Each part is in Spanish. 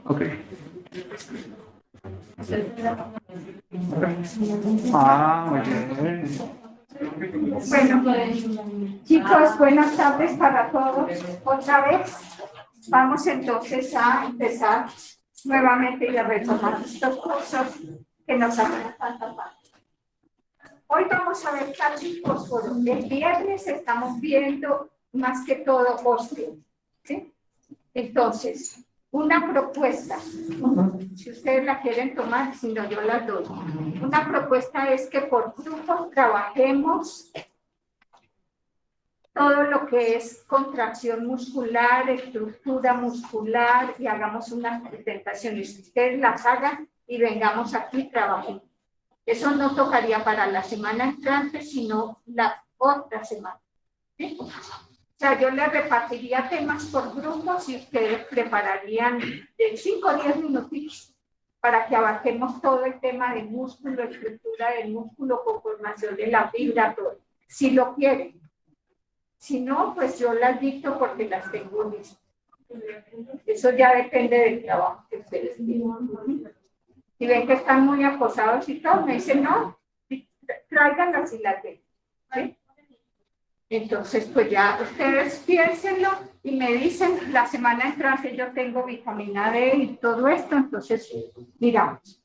Ok. Ah, muy bien. Bueno, chicos, buenas tardes para todos. Otra vez vamos entonces a empezar nuevamente y a retomar estos cursos que nos hacen tanta falta. Hoy vamos a ver calcio y fósforo. El viernes estamos viendo más que todo osteo, ¿sí? Entonces, una propuesta, si ustedes la quieren tomar, si no, yo la doy. Una propuesta es que por grupos trabajemos todo lo que es contracción muscular, estructura muscular, y hagamos unas presentaciones. Ustedes las hagan y vengamos aquí y trabajemos. Eso no tocaría para la semana entrante, sino la otra semana, ¿sí? O sea, yo les repartiría temas por grupos y ustedes prepararían de 5 o 10 minutitos para que abarquemos todo el tema del músculo, estructura del músculo, conformación de la fibra, todo, si lo quieren. Si no, pues yo las dicto porque las tengo listas. Eso ya depende del trabajo que ustedes tienen. Si ven que están muy acosados y todo, me dicen, no, tráiganlas y las ven, ¿sí? Entonces, pues ya ustedes piénsenlo y me dicen, la semana entrante yo tengo vitamina D y todo esto, entonces, miramos.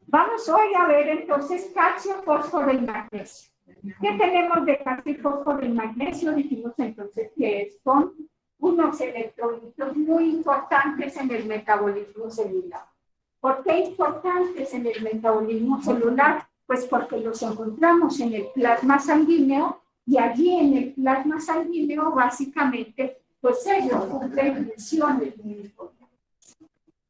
Vamos hoy a ver entonces calcio, fósforo y magnesio. ¿Qué tenemos de calcio, fósforo y magnesio? Dijimos entonces que son unos electrolitos muy importantes en el metabolismo celular. ¿Por qué importantes en el metabolismo celular? Pues porque los encontramos en el plasma sanguíneo y allí en el plasma sanguíneo básicamente pues ellos cumplen funciones muy importantes.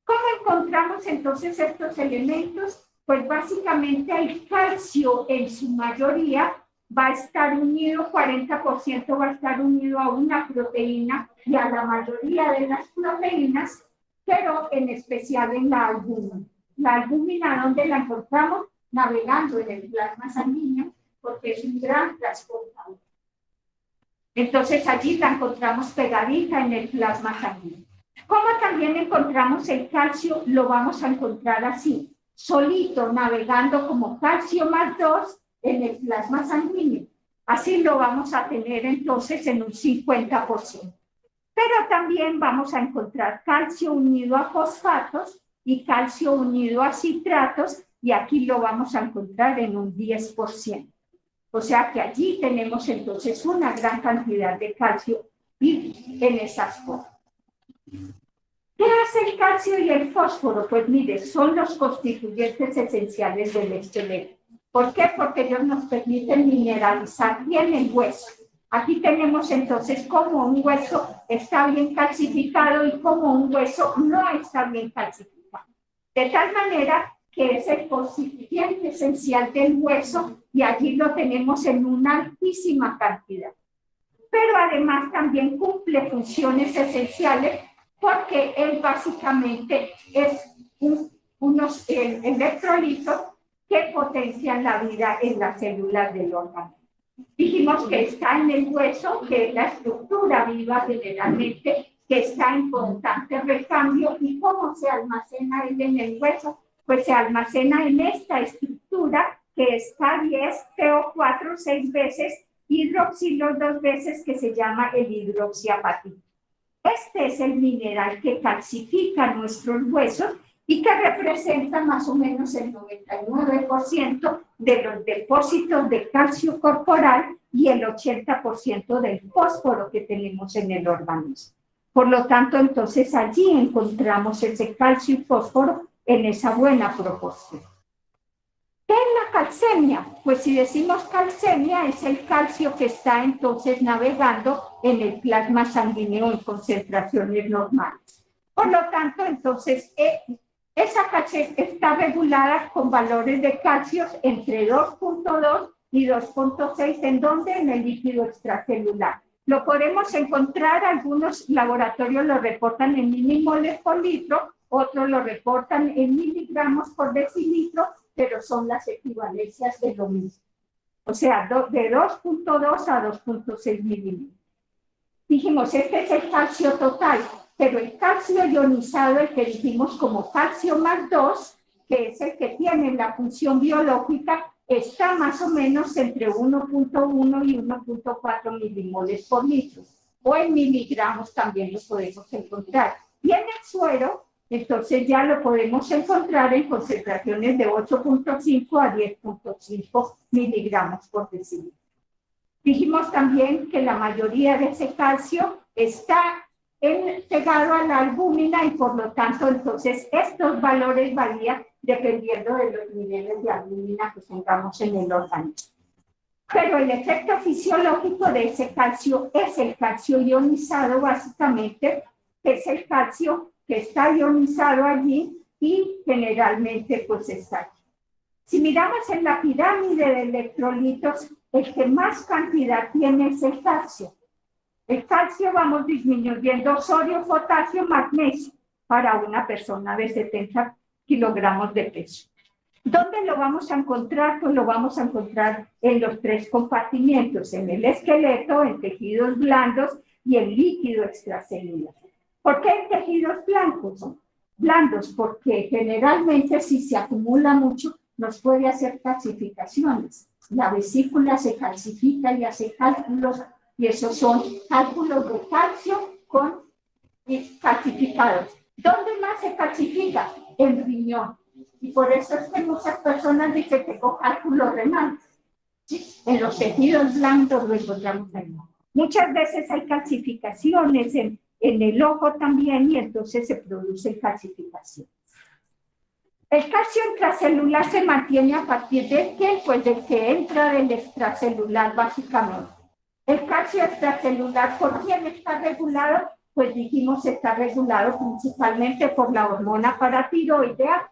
¿Cómo encontramos entonces estos elementos? Pues básicamente el calcio en su mayoría va a estar unido, 40% va a estar unido a una proteína y a la mayoría de las proteínas, pero en especial en la albúmina. La albúmina, ¿dónde la encontramos? Navegando en el plasma sanguíneo, porque es un gran transportador. Entonces allí la encontramos pegadita en el plasma sanguíneo. Como también encontramos el calcio, lo vamos a encontrar así, solito, navegando como calcio más 2 en el plasma sanguíneo. Así lo vamos a tener entonces en un 50%. Pero también vamos a encontrar calcio unido a fosfatos y calcio unido a citratos, y aquí lo vamos a encontrar en un 10%. O sea que allí tenemos entonces una gran cantidad de calcio y en esas formas. ¿Qué hace el calcio y el fósforo? Pues mire, son los constituyentes esenciales del esqueleto. ¿Por qué? Porque ellos nos permiten mineralizar bien el hueso. Aquí tenemos entonces cómo un hueso está bien calcificado y cómo un hueso no está bien calcificado. De tal manera que es el constituyente esencial del hueso y allí lo tenemos en una altísima cantidad. Pero además también cumple funciones esenciales porque él básicamente es unos electrolitos que potencian la vida en las células del órgano. Dijimos que está en el hueso, que es la estructura viva generalmente, que está en constante recambio. ¿Y cómo se almacena él en el hueso? Pues se almacena en esta estructura que es K10, PO4 6 veces, hidroxilo 2 veces, que se llama el hidroxiapatito. Este es el mineral que calcifica nuestros huesos y que representa más o menos el 99% de los depósitos de calcio corporal y el 80% del fósforo que tenemos en el organismo. Por lo tanto, entonces allí encontramos ese calcio y fósforo en esa buena proporción. ¿Qué es la calcemia? Pues si decimos calcemia, es el calcio que está entonces navegando en el plasma sanguíneo en concentraciones normales. Por lo tanto, entonces, esa calcemia está regulada con valores de calcio entre 2.2 y 2.6, ¿en dónde? En el líquido extracelular. Lo podemos encontrar, algunos laboratorios lo reportan en milimoles por litro, otros lo reportan en miligramos por decilitro, pero son las equivalencias de lo mismo. O sea, de 2.2 a 2.6 milímetros. Dijimos, este es el calcio total, pero el calcio ionizado, el que dijimos como calcio más 2, que es el que tiene la función biológica, está más o menos entre 1.1 y 1.4 milimoles por litro, o en miligramos también lo podemos encontrar. Y en el suero, entonces ya lo podemos encontrar en concentraciones de 8.5 a 10.5 miligramos por decilitro. Dijimos también que la mayoría de ese calcio está pegado a la albúmina y por lo tanto entonces estos valores varían dependiendo de los niveles de albúmina que tengamos en el organismo. Pero el efecto fisiológico de ese calcio es el calcio ionizado básicamente, que es el calcio que está ionizado allí y generalmente pues está aquí. Si miramos en la pirámide de electrolitos, el que más cantidad tiene es el calcio. El calcio vamos disminuyendo sodio, potasio, magnesio para una persona de 70 kilogramos de peso. ¿Dónde lo vamos a encontrar? Pues lo vamos a encontrar en los 3 compartimientos, en el esqueleto, en tejidos blandos y en líquido extracelular. ¿Por qué en tejidos blandos? Porque generalmente si se acumula mucho nos puede hacer calcificaciones. La vesícula se calcifica y hace cálculos, y esos son cálculos de calcio con calcificados. ¿Dónde más se calcifica? En riñón. Y por eso es que muchas personas dicen que tengo cálculo renal. ¿Sí? En los tejidos blandos lo encontramos ahí. Muchas veces hay calcificaciones en el ojo también y entonces se producen calcificaciones. El calcio intracelular se mantiene a partir de qué? Pues del que entra del extracelular básicamente. El calcio extracelular, ¿por quién está regulado? Pues dijimos está regulado principalmente por la hormona paratiroidea.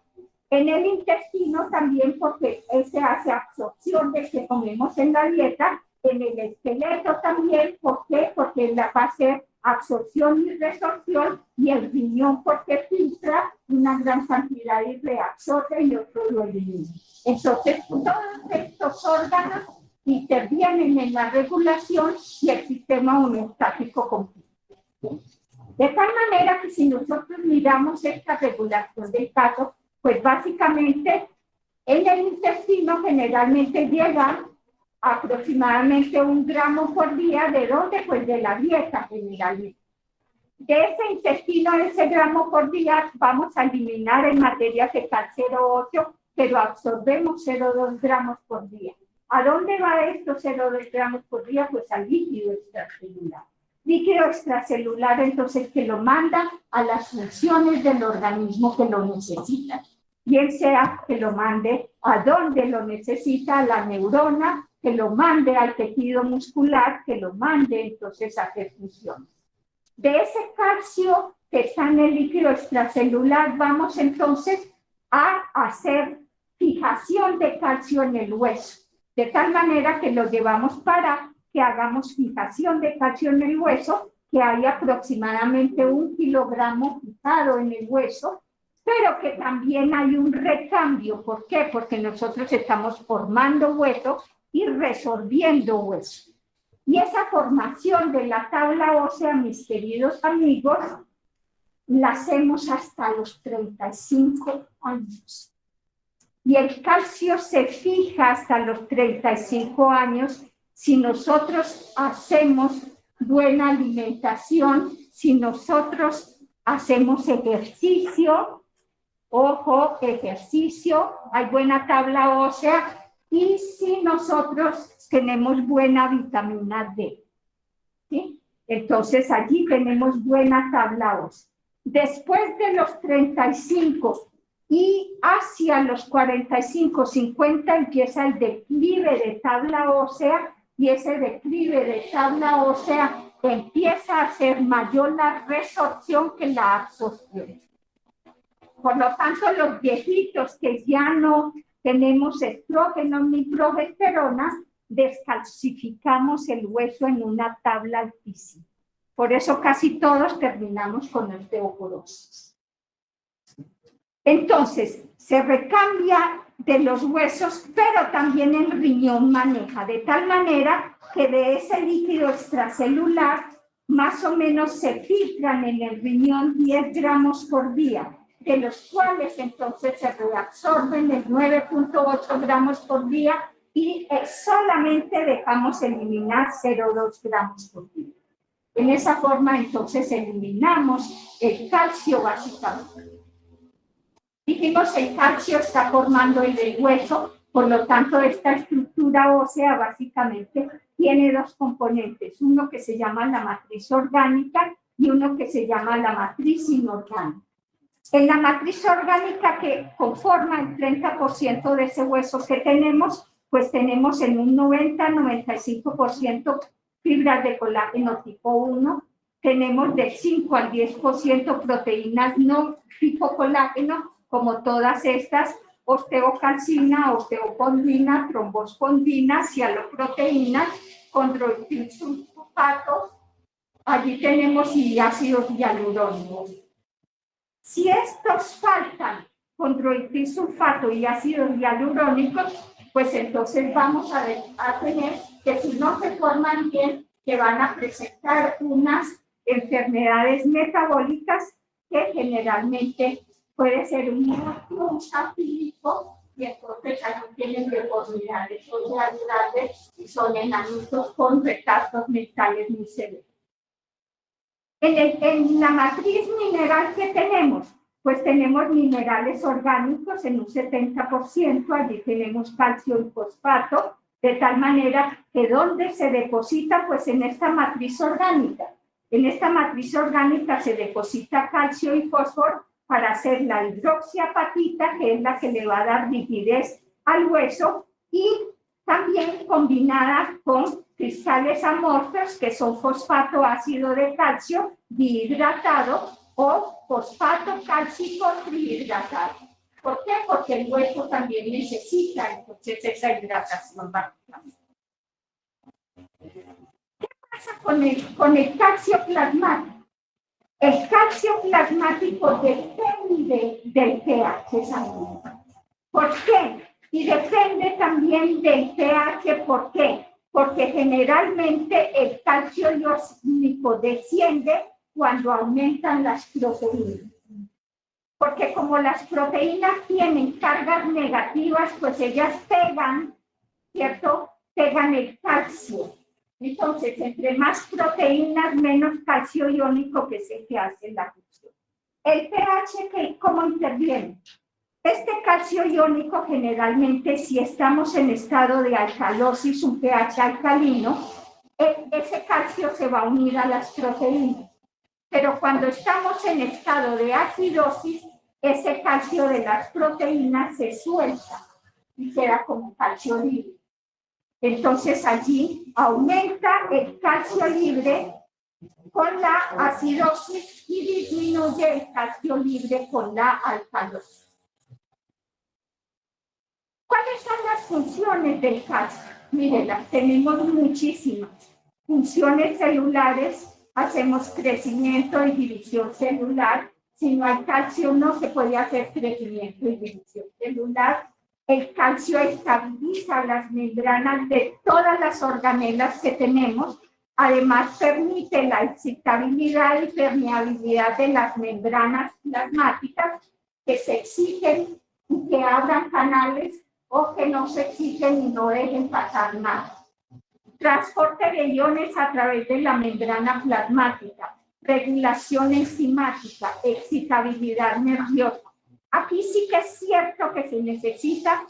En el intestino también porque se hace absorción de que comemos en la dieta. En el esqueleto también, ¿por qué? Porque va a ser absorción y resorción, y el riñón porque filtra una gran cantidad y reabsorbe y otro lo elimina. Entonces, todos estos órganos intervienen en la regulación y el sistema homeostático completo. De tal manera que si nosotros miramos esta regulación del calcio, pues básicamente en el intestino generalmente llega aproximadamente 1 gramo por día. ¿De dónde? Pues de la dieta generalmente. De ese intestino, ese gramo por día, vamos a eliminar en materias de calcio 0,8, pero absorbemos 0,2 gramos por día. ¿A dónde va esto 0,2 gramos por día? Pues al líquido extracelular. Líquido extracelular, entonces, que lo manda a las funciones del organismo que lo necesitan. Bien sea que lo mande a donde lo necesita, a la neurona, que lo mande al tejido muscular, que lo mande entonces a hacer funciones. De ese calcio que está en el líquido extracelular, vamos entonces a hacer fijación de calcio en el hueso, de tal manera que lo llevamos para que hagamos fijación de calcio en el hueso, que hay aproximadamente 1 kilogramo fijado en el hueso, pero que también hay un recambio. ¿Por qué? Porque nosotros estamos formando hueso y resorbiendo hueso. Y esa formación de la tabla ósea, mis queridos amigos, la hacemos hasta los 35 años. Y el calcio se fija hasta los 35 años si nosotros hacemos buena alimentación, si nosotros hacemos ejercicio, ojo, ejercicio, hay buena tabla ósea, y si nosotros tenemos buena vitamina D, ¿sí? Entonces allí tenemos buena tabla ósea. Después de los 35 y hacia los 45, 50 empieza el declive de tabla ósea, y ese declive de tabla ósea empieza a ser mayor la resorción que la absorción. Por lo tanto, los viejitos que ya no tenemos estrógeno ni progesterona, descalcificamos el hueso en una tabla altísima. Por eso casi todos terminamos con osteoporosis. Entonces, se recambia de los huesos, pero también el riñón maneja, de tal manera que de ese líquido extracelular más o menos se filtran en el riñón 10 gramos por día, de los cuales entonces se reabsorben el 9.8 gramos por día y solamente dejamos eliminar 0,2 gramos por día. En esa forma entonces eliminamos el calcio básicamente. Dijimos el calcio está formando el hueso, por lo tanto esta estructura ósea básicamente tiene dos componentes, uno que se llama la matriz orgánica y uno que se llama la matriz inorgánica. En la matriz orgánica que conforma el 30% de ese hueso que tenemos, pues tenemos en un 90-95% fibras de colágeno tipo 1, tenemos del 5 al 10% proteínas no tipo colágeno, como todas estas, osteocalcina, osteocondina, trombospondina, cialoproteínas, condroitinsulfatos, allí tenemos y ácidos hialurónicos. Si estos faltan, condroitinsulfato y ácidos hialurónicos, pues entonces vamos a tener que si no se forman bien, que van a presentar unas enfermedades metabólicas que generalmente puede ser un musafílico y entonces ahí tienen deformidades grandes y son enanitos con retrasos mentales muy severos. En la matriz mineral que tenemos, pues tenemos minerales orgánicos en un 70%, allí tenemos calcio y fosfato, de tal manera que donde se deposita, pues en esta matriz orgánica. En esta matriz orgánica se deposita calcio y fósforo para hacer la hidroxiapatita, que es la que le va a dar rigidez al hueso, y también combinada con cristales amorfos, que son fosfato ácido de calcio dihidratado o fosfato cálcico trihidratado. ¿Por qué? Porque el hueso también necesita entonces esa hidratación básicamente. ¿Qué pasa con el calcio plasmático? El calcio plasmático depende del pH sanguíneo. ¿Por qué? Y depende también del pH. ¿Por qué? Porque generalmente el calcio iónico desciende cuando aumentan las proteínas. Porque como las proteínas tienen cargas negativas, pues ellas pegan, ¿cierto? Pegan el calcio. Entonces, entre más proteínas, menos calcio iónico que se hace en la función. El pH, ¿cómo interviene? Este calcio iónico generalmente, si estamos en estado de alcalosis, un pH alcalino, ese calcio se va a unir a las proteínas. Pero cuando estamos en estado de acidosis, ese calcio de las proteínas se suelta y queda como calcio libre. Entonces allí aumenta el calcio libre con la acidosis y disminuye el calcio libre con la alcalosis. ¿Cuáles son las funciones del calcio? Miren, las tenemos muchísimas. Funciones celulares, hacemos crecimiento y división celular. Si no hay calcio, no se puede hacer crecimiento y división celular. El calcio estabiliza las membranas de todas las organelas que tenemos. Además, permite la excitabilidad y permeabilidad de las membranas plasmáticas que se exigen y que abran canales o que no se exigen y no dejen pasar nada. Transporte de iones a través de la membrana plasmática, regulación enzimática, excitabilidad nerviosa. Aquí sí que es cierto que se necesita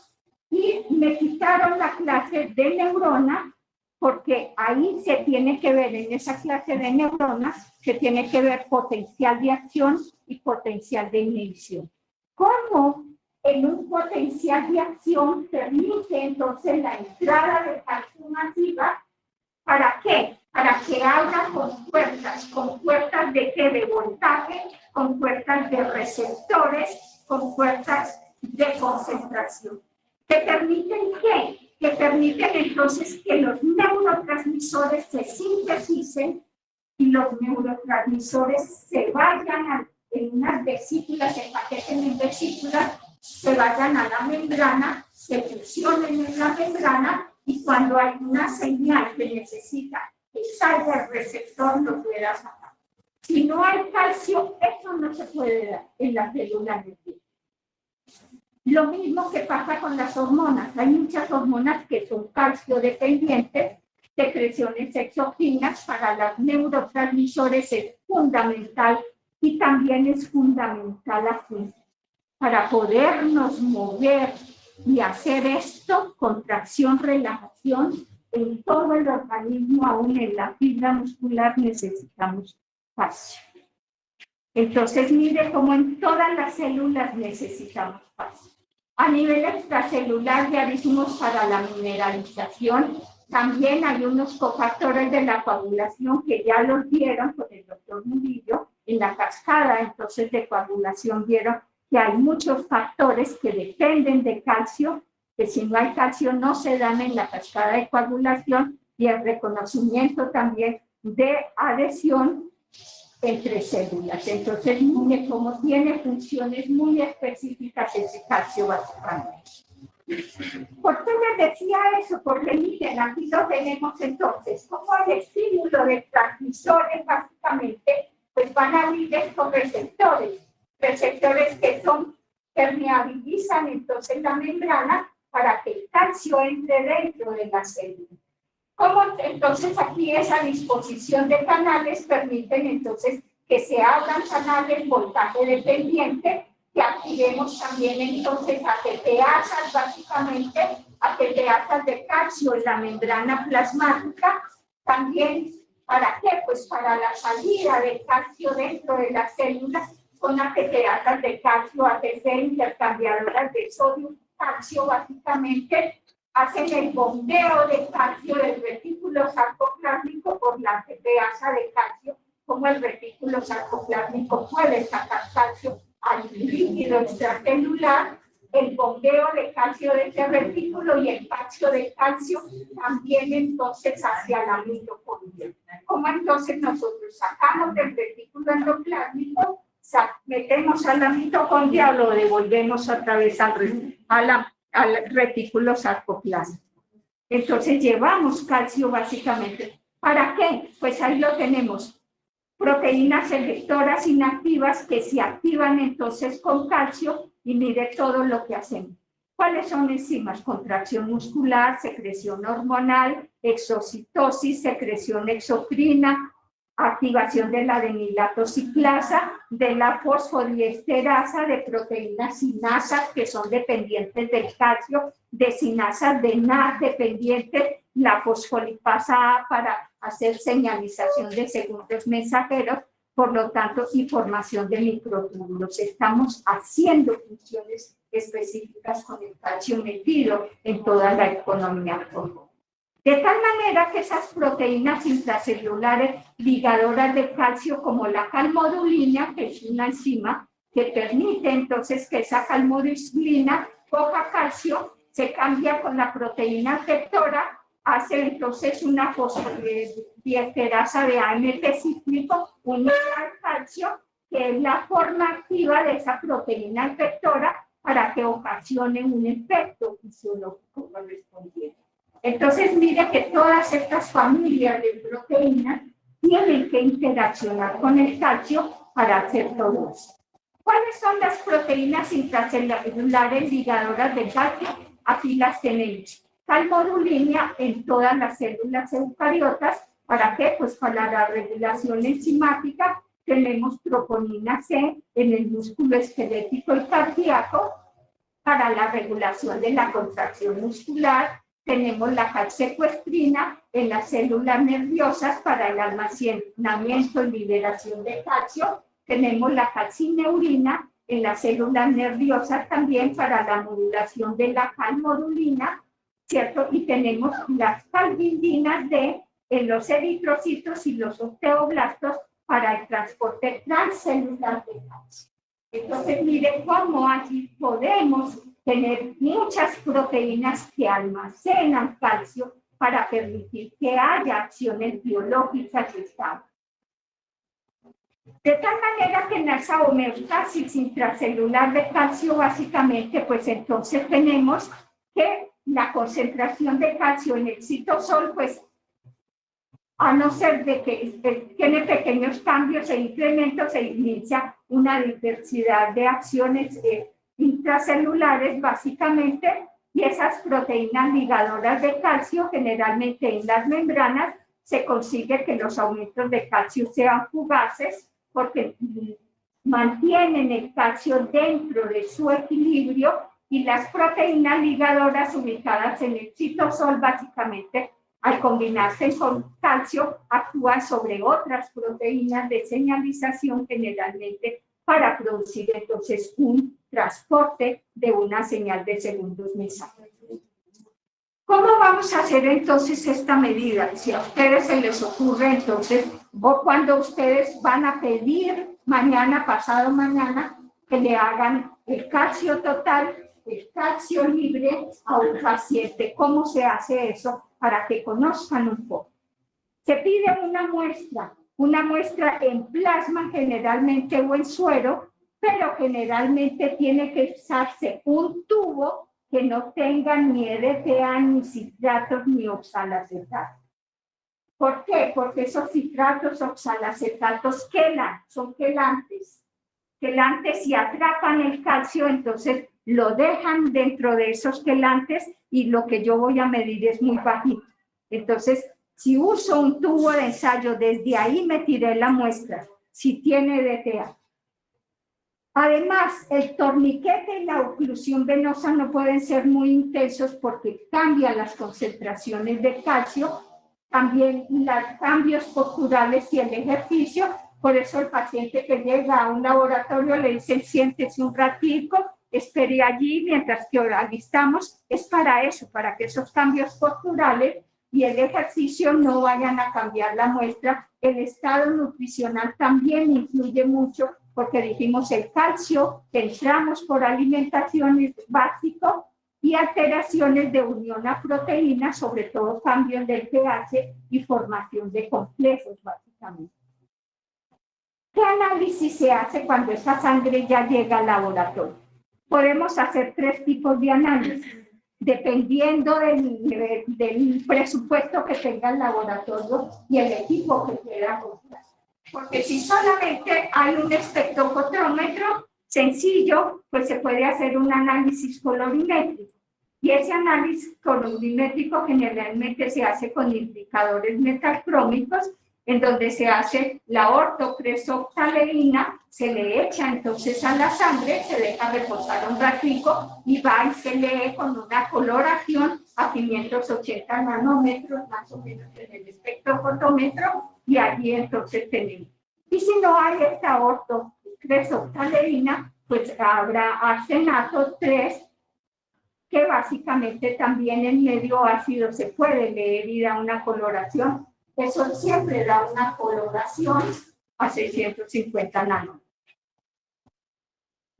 y me quitaron la clase de neurona porque ahí se tiene que ver, en esa clase de neuronas, se tiene que ver potencial de acción y potencial de inhibición. ¿Cómo en un potencial de acción permite entonces la entrada de calcio masiva? ¿Para qué? Para que abra compuertas de qué? De voltaje, compuertas de receptores, compuertas de concentración. ¿Que permiten qué? Que permiten entonces que los neurotransmisores se sinteticen y los neurotransmisores se vayan en unas vesículas, se empaqueten en vesículas, se vayan a la membrana, se fusionen en la membrana y cuando hay una señal que necesita que salga el receptor lo pueda sacar. Si no hay calcio, eso no se puede dar en la célula nerviosa. Lo mismo que pasa con las hormonas. Hay muchas hormonas que son calcio dependientes, secreciones exógenas para los neurotransmisores es fundamental y también es fundamental aquí para podernos mover y hacer esto, contracción, relajación, en todo el organismo, aún en la fibra muscular necesitamos calcio. Entonces, mire cómo en todas las células necesitamos calcio. A nivel extracelular ya dijimos para la mineralización, también hay unos cofactores de la coagulación que ya los vieron con el doctor Murillo en la cascada, entonces de coagulación vieron que hay muchos factores que dependen de calcio, que si no hay calcio no se dan en la cascada de coagulación, y el reconocimiento también de adhesión entre células. Entonces, mire cómo tiene funciones muy específicas ese calcio básicamente. ¿Por qué les decía eso? Porque miren, aquí lo tenemos entonces, como el estímulo de transmisores básicamente, pues van a abrir estos receptores que permeabilizan entonces la membrana para que el calcio entre dentro de la célula. ¿Cómo? Entonces aquí esa disposición de canales permiten entonces que se abran canales voltaje dependiente, que activemos también entonces ATPasas básicamente, ATPasas de calcio en la membrana plasmática. También, ¿para qué? Pues para la salida del calcio dentro de las células con ATPasas de calcio, ATP intercambiadoras de sodio, calcio básicamente, hacen el bombeo de calcio del retículo sarcoplásmico por la ATPasa de calcio, como el retículo sarcoplásmico puede sacar calcio al líquido extracelular, el bombeo de calcio de este retículo y el calcio de calcio también entonces hacia la mitocondria. Como entonces nosotros sacamos del retículo endoplásmico, metemos a la mitocondria o lo devolvemos otra vez al retículo sarcoplásmico. Entonces llevamos calcio básicamente. ¿Para qué? Pues ahí lo tenemos. Proteínas electoras inactivas que se activan entonces con calcio y mire todo lo que hacemos. ¿Cuáles son enzimas? Contracción muscular, secreción hormonal, exocitosis, secreción exocrina, activación de la adenilato ciclasa, de la fosfodiesterasa, de proteínas sinasas que son dependientes del calcio, de sinasas de NAD dependientes, la fosfolipasa A para hacer señalización de segundos mensajeros, por lo tanto, información de microtúbulos. Estamos haciendo funciones específicas con el calcio metido en toda la economía. De tal manera que esas proteínas intracelulares ligadoras de calcio, como la calmodulina, que es una enzima que permite entonces que esa calmodulina coja calcio, se cambia con la proteína efectora, hace entonces una fosfodiesterasa de AMP cíclico unida al calcio, que es la forma activa de esa proteína efectora para que ocasione un efecto fisiológico correspondiente. Entonces, mire que todas estas familias de proteínas tienen que interaccionar con el calcio para hacer todo eso. ¿Cuáles son las proteínas intracelulares ligadoras de calcio? Aquí las tenemos. Calmodulina en todas las células eucariotas. ¿Para qué? Pues para la regulación enzimática. Tenemos troponina C en el músculo esquelético y cardíaco para la regulación de la contracción muscular. Tenemos la calsecuestrina en las células nerviosas para el almacenamiento y liberación de calcio. Tenemos la calcineurina en las células nerviosas también para la modulación de la calmodulina, ¿cierto? Y tenemos las calvindinas D en los eritrocitos y los osteoblastos para el transporte transcelular de calcio. Entonces, miren cómo aquí podemos tener muchas proteínas que almacenan calcio para permitir que haya acciones biológicas estables. De tal manera que en esa homeostasis intracelular de calcio, básicamente, pues entonces tenemos que la concentración de calcio en el citosol, pues a no ser de que tiene pequeños cambios e incrementos, se inicia una diversidad de acciones intracelulares básicamente, y esas proteínas ligadoras de calcio, generalmente en las membranas, se consigue que los aumentos de calcio sean fugaces porque mantienen el calcio dentro de su equilibrio, y las proteínas ligadoras ubicadas en el citosol básicamente al combinarse con calcio actúan sobre otras proteínas de señalización generalmente para producir entonces un transporte de una señal de segundos mensajes. ¿Cómo vamos a hacer entonces esta medida? Si a ustedes se les ocurre entonces, o cuando ustedes van a pedir mañana, pasado mañana, que le hagan el calcio total, el calcio libre a un paciente. ¿Cómo se hace eso? Para que conozcan un poco. Se pide una muestra en plasma generalmente o en suero, pero generalmente tiene que usarse un tubo que no tenga ni EDTA, ni citratos, ni oxalacetatos. ¿Por qué? Porque esos citratos, oxalacetatos quelan, son quelantes y atrapan el calcio, entonces lo dejan dentro de esos quelantes y lo que yo voy a medir es muy bajito. Entonces, si uso un tubo de ensayo, desde ahí me tiré la muestra, si tiene EDTA. Además, el torniquete y la oclusión venosa no pueden ser muy intensos porque cambian las concentraciones de calcio, también los cambios posturales y el ejercicio. Por eso el paciente que llega a un laboratorio le dicen siéntese un ratico, espere allí mientras que alistamos. Es para eso, para que esos cambios posturales y el ejercicio no vayan a cambiar la muestra. El estado nutricional también influye mucho porque dijimos el calcio, entramos por alimentación es básico, y alteraciones de unión a proteínas, sobre todo cambios del pH y formación de complejos básicamente. ¿Qué análisis se hace cuando esa sangre ya llega al laboratorio? Podemos hacer 3 tipos de análisis, dependiendo del presupuesto que tenga el laboratorio y el equipo que quiera comprar. Porque si solamente hay un espectrofotómetro sencillo, pues se puede hacer un análisis colorimétrico. Y ese análisis colorimétrico generalmente se hace con indicadores metalcrómicos, en donde se hace la ortocresoctaleína, se le echa entonces a la sangre, se deja reposar un ratico y va y se lee con una coloración a 580 nanómetros más o menos en el espectrofotómetro, y allí entonces tenemos. Y si no hay esta ortocresoctaleína, pues habrá arsenato 3, que básicamente también en medio ácido se puede leer y da una coloración. Eso siempre da una coloración a 650 nanómetros.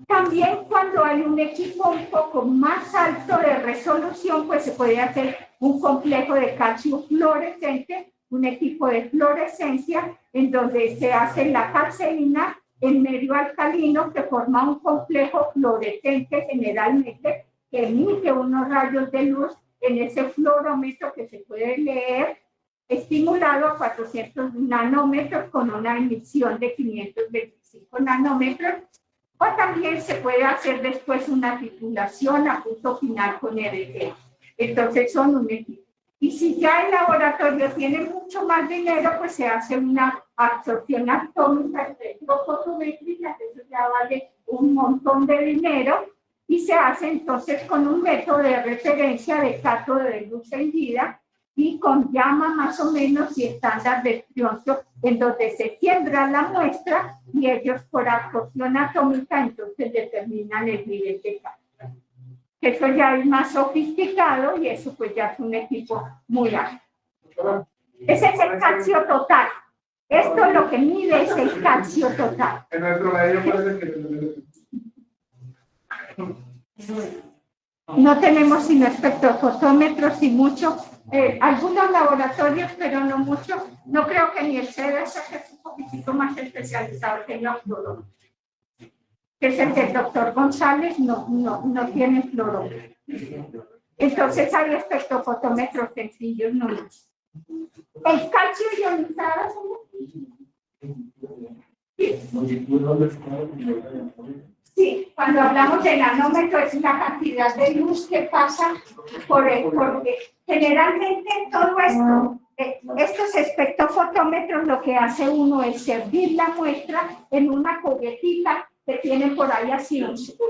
También cuando hay un equipo un poco más alto de resolución, pues se puede hacer un complejo de calcio fluorescente, un equipo de fluorescencia, en donde se hace la calceína en medio alcalino que forma un complejo fluorescente generalmente que emite unos rayos de luz en ese fluorómetro que se puede leer, estimulado a 400 nanómetros con una emisión de 525 nanómetros, o también se puede hacer después una titulación a punto final con EDTA. Entonces son un equipo. Y si ya el laboratorio tiene mucho más dinero, pues se hace una absorción atómica espectrofotométrica, que eso ya vale un montón de dinero, y se hace entonces con un método de referencia de cátodo de luz en vida y con llama más o menos y estándar de Trioncio, en donde se siembra la muestra y ellos por absorción atómica entonces determinan el nivel de cátodo. Eso ya es más sofisticado y eso pues ya es un equipo muy alto. Ese es el calcio total. Esto es lo que mide es el calcio total. En nuestro medio parece que... No tenemos sino espectrofotómetros y mucho, algunos laboratorios, pero no mucho. No creo que ni el CDS, que es un poquitito más especializado que el fluorómetro, que es el del doctor González, no tiene fluorómetro. Entonces hay espectrofotómetros sencillos, no muchos. El calcio ionizado, sí, cuando hablamos de nanómetro es la cantidad de luz que pasa porque generalmente todo esto, estos espectrofotómetros lo que hace uno es servir la muestra en una juguetita que tiene por ahí así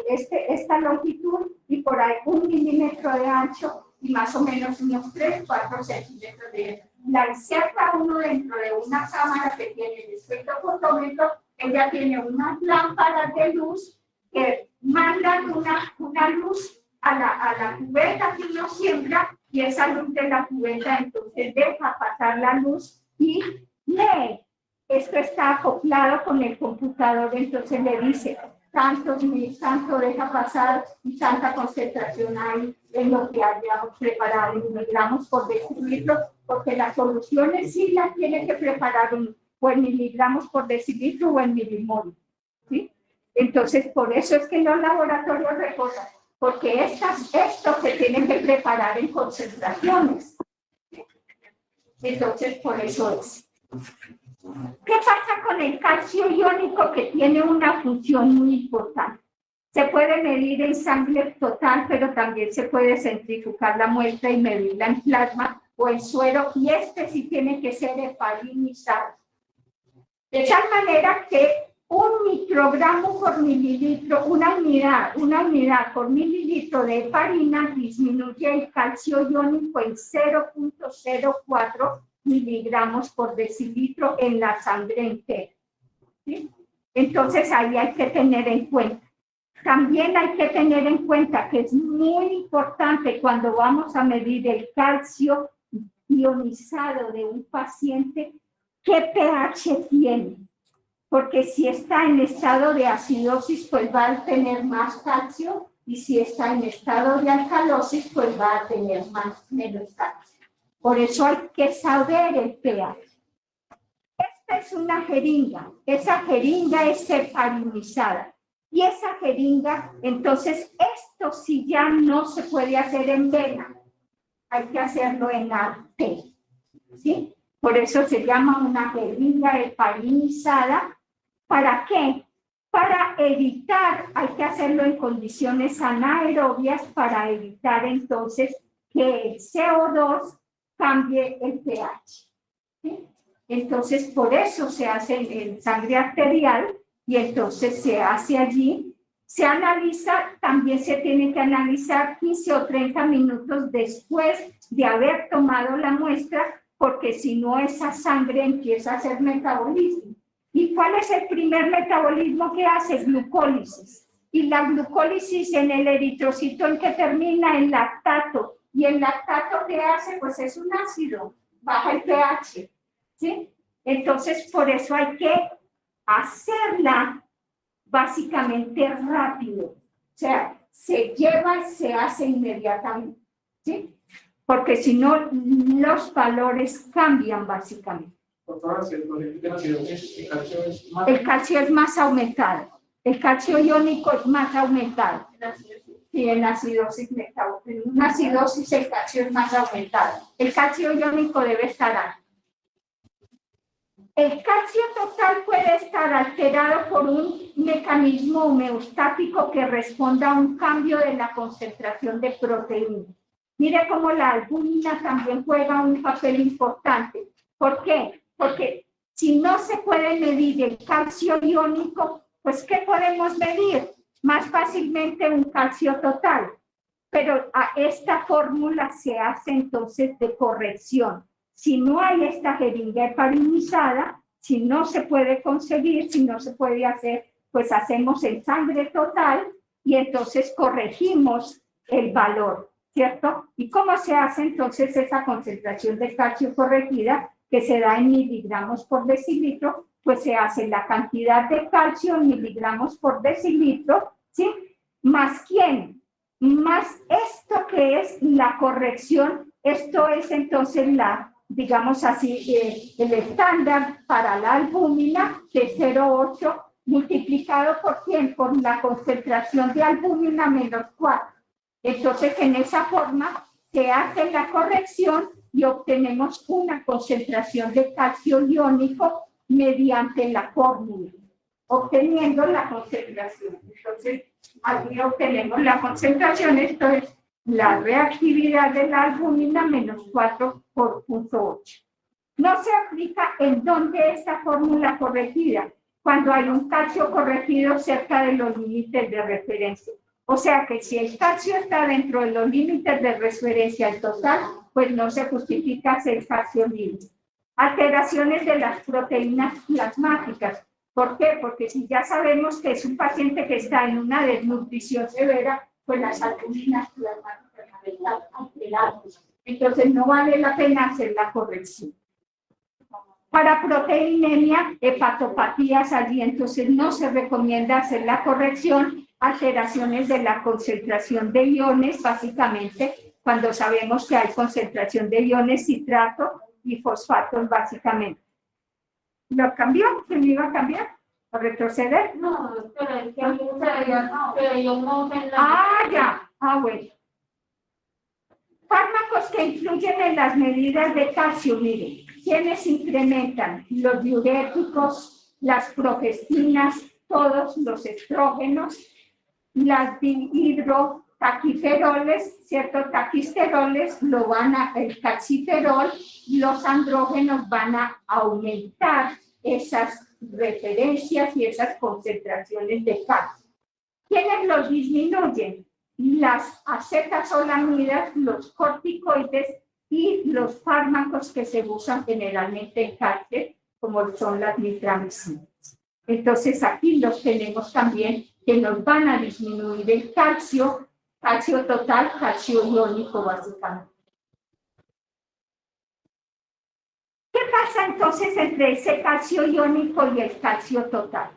esta longitud y por ahí 1 milímetro de ancho y más o menos unos 3-4 centímetros de ancho. La inserta uno dentro de una cámara que tiene el espectrofotómetro, ella tiene unas lámparas de luz que mandan una luz a la cubeta que uno siembra y esa luz de la cubeta entonces deja pasar la luz y lee. Esto está acoplado con el computador, entonces le dice tanto deja pasar y tanta concentración hay en lo que hayamos preparado y miligramos por decilitro, porque las soluciones sí las tiene que preparar o en miligramos por decilitro o en milimol, ¿sí? Entonces, por eso es que en los laboratorios reposan, porque esto se tiene que preparar en concentraciones. Entonces, por eso es. ¿Qué pasa con el calcio iónico que tiene una función muy importante? Se puede medir en sangre total, pero también se puede centrifugar la muestra y medirla en plasma o en suero, y sí tiene que ser heparinizado. De tal manera que 1 microgramo por mililitro, una unidad por mililitro de heparina disminuye el calcio iónico en 0.04 miligramos por decilitro en la sangre entera, ¿sí? Entonces ahí hay que tener en cuenta. También hay que tener en cuenta que es muy importante cuando vamos a medir el calcio ionizado de un paciente, qué pH tiene. Porque si está en estado de acidosis, pues va a tener más calcio, y si está en estado de alcalosis, pues va a tener menos calcio. Por eso hay que saber el pH. Esta es una jeringa, esa jeringa es heparinizada. Y esa jeringa, entonces, esto sí ya no se puede hacer en vena, hay que hacerlo en arteria, ¿sí? Por eso se llama una jeringa heparinizada. ¿Para qué? Para evitar, hay que hacerlo en condiciones anaerobias para evitar entonces que el CO2 cambie el pH, ¿sí? Entonces, por eso se hace en sangre arterial y entonces se hace allí, se analiza, también se tiene que analizar 15 o 30 minutos después de haber tomado la muestra, porque si no esa sangre empieza a hacer metabolismo. ¿Y cuál es el primer metabolismo que hace? Glucólisis. Y la glucólisis en el eritrocito en que termina en lactato. Y el lactato que hace, pues es un ácido, baja el pH, ¿sí? Entonces, por eso hay que hacerla básicamente rápido. O sea, se lleva y se hace inmediatamente, ¿sí? Porque si no, los valores cambian básicamente. Doctora, si el calcio es más... El calcio es más aumentado. El calcio iónico es más aumentado. Sí, en acidosis metabólica. En una acidosis el calcio es más aumentado. El calcio iónico debe estar alto. El calcio total puede estar alterado por un mecanismo homeostático que responda a un cambio de la concentración de proteína. Mire cómo la albúmina también juega un papel importante. ¿Por qué? Porque si no se puede medir el calcio iónico, pues ¿qué podemos medir? Más fácilmente un calcio total. Pero a esta fórmula se hace entonces de corrección. Si no hay esta jeringa heparinizada, si no se puede conseguir, si no se puede hacer, pues hacemos en sangre total y entonces corregimos el valor, ¿cierto? ¿Y cómo se hace entonces esa concentración de calcio corregida que se da en miligramos por decilitro? Pues se hace la cantidad de calcio en miligramos por decilitro, ¿sí? ¿Más quién? Más esto que es la corrección, esto es entonces la, digamos así, el estándar para la albúmina de 0,8 multiplicado por quién, por la concentración de albúmina menos 4. Entonces, en esa forma se hace la corrección y obtenemos una concentración de calcio iónico mediante la fórmula, obteniendo la concentración. Entonces, aquí obtenemos la concentración, esto es la reactividad de la albúmina menos 4 por punto 8. No se aplica en donde esta fórmula corregida, cuando hay un calcio corregido cerca de los límites de referencia. O sea que si el calcio está dentro de los límites de referencia al total, pues no se justifica hacer calcio libre. Alteraciones de las proteínas plasmáticas. ¿Por qué? Porque si ya sabemos que es un paciente que está en una desnutrición severa, pues las albuminas plasmáticas están alteradas. Entonces no vale la pena hacer la corrección. Para proteinemia, hepatopatías allí, entonces no se recomienda hacer la corrección, alteraciones de la concentración de iones, básicamente, cuando sabemos que hay concentración de iones, citrato y fosfatos, básicamente. ¿Lo cambió? ¿Se me iba a cambiar? ¿A retroceder? No, pero yo no me la... Ah, ya. Ah, bueno. Fármacos que influyen en las medidas de calcio, miren, ¿quiénes incrementan? Los diuréticos, las progestinas, todos los estrógenos, las dihidrotaquiferoles, ¿cierto? Taquisteroles el calciferol, los andrógenos van a aumentar esas referencias y esas concentraciones de calcio. ¿Quiénes los disminuyen? Las acetasolamidas, los corticoides y los fármacos que se usan generalmente en cáncer, como son las nitramicinas. Entonces aquí los tenemos también que nos van a disminuir el calcio, calcio total, calcio iónico básicamente. ¿Qué pasa entonces entre ese calcio iónico y el calcio total?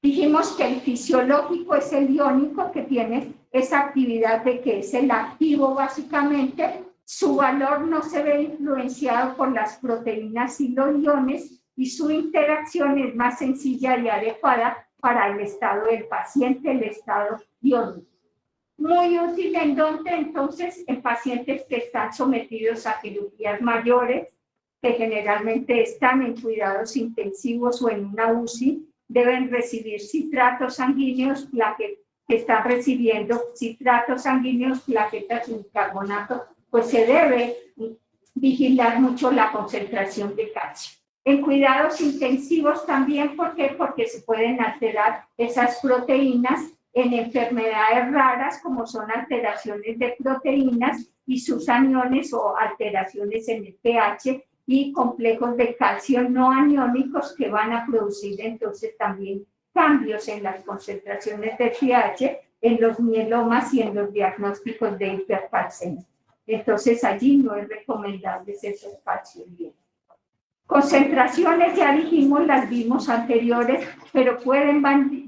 Dijimos que el fisiológico es el iónico, que tiene esa actividad de que es el activo básicamente. Su valor no se ve influenciado por las proteínas y los iones y su interacción es más sencilla y adecuada para el estado del paciente, el estado iónico. Muy útil en donde entonces en pacientes que están sometidos a cirugías mayores, que generalmente están en cuidados intensivos o en una UCI, deben recibir citratos sanguíneos, que están recibiendo citratos sanguíneos, plaquetas y bicarbonato, pues se debe vigilar mucho la concentración de calcio. En cuidados intensivos también, ¿por qué? Porque se pueden alterar esas proteínas en enfermedades raras, como son alteraciones de proteínas y sus aniones o alteraciones en el pH, y complejos de calcio no aniónicos que van a producir entonces también cambios en las concentraciones de pH, en los mielomas y en los diagnósticos de hipercalcemia. Entonces allí no es recomendable esos calcio bien. Concentraciones, ya dijimos, las vimos anteriores, pero pueden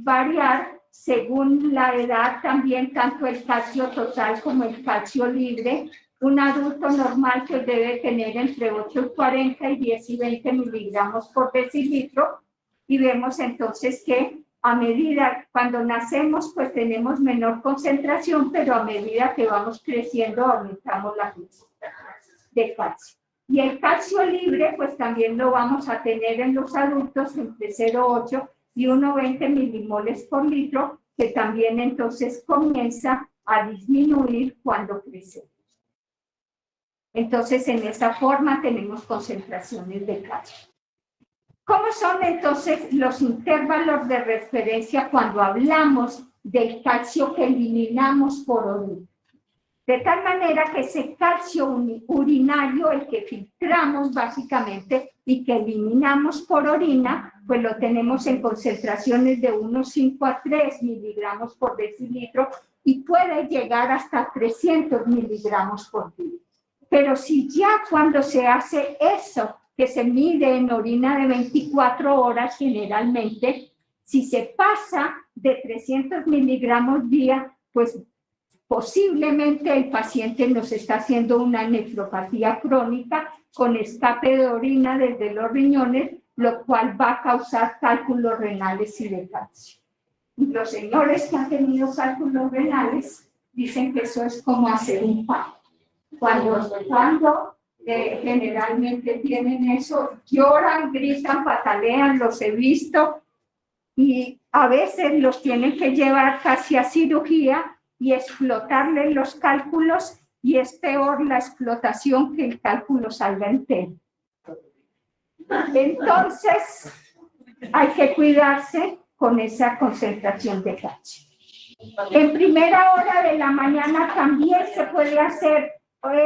variar según la edad también, tanto el calcio total como el calcio libre. Un adulto normal que debe tener entre 8,40 y 10 y 20 miligramos por decilitro, y vemos entonces que a medida, cuando nacemos, pues tenemos menor concentración, pero a medida que vamos creciendo aumentamos la concentración de calcio. Y el calcio libre, pues también lo vamos a tener en los adultos entre 0,8 y 1,20 milimoles por litro, que también entonces comienza a disminuir cuando crecemos. Entonces, en esa forma tenemos concentraciones de calcio. ¿Cómo son entonces los intervalos de referencia cuando hablamos del calcio que eliminamos por orina? De tal manera que ese calcio urinario, el que filtramos básicamente y que eliminamos por orina, pues lo tenemos en concentraciones de 1,5 a 3 miligramos por decilitro y puede llegar hasta 300 miligramos por litro. Pero si ya cuando se hace eso, que se mide en orina de 24 horas generalmente, si se pasa de 300 miligramos día, pues posiblemente el paciente nos está haciendo una nefropatía crónica con escape de orina desde los riñones, lo cual va a causar cálculos renales y de calcio. Los señores que han tenido cálculos renales dicen que eso es como hacer un pan. Cuando generalmente tienen eso, lloran, gritan, patalean, los he visto, y a veces los tienen que llevar casi a cirugía y explotarle los cálculos, y es peor la explotación que el cálculo salga entero. Entonces, hay que cuidarse con esa concentración de calcio. En primera hora de la mañana también se puede hacer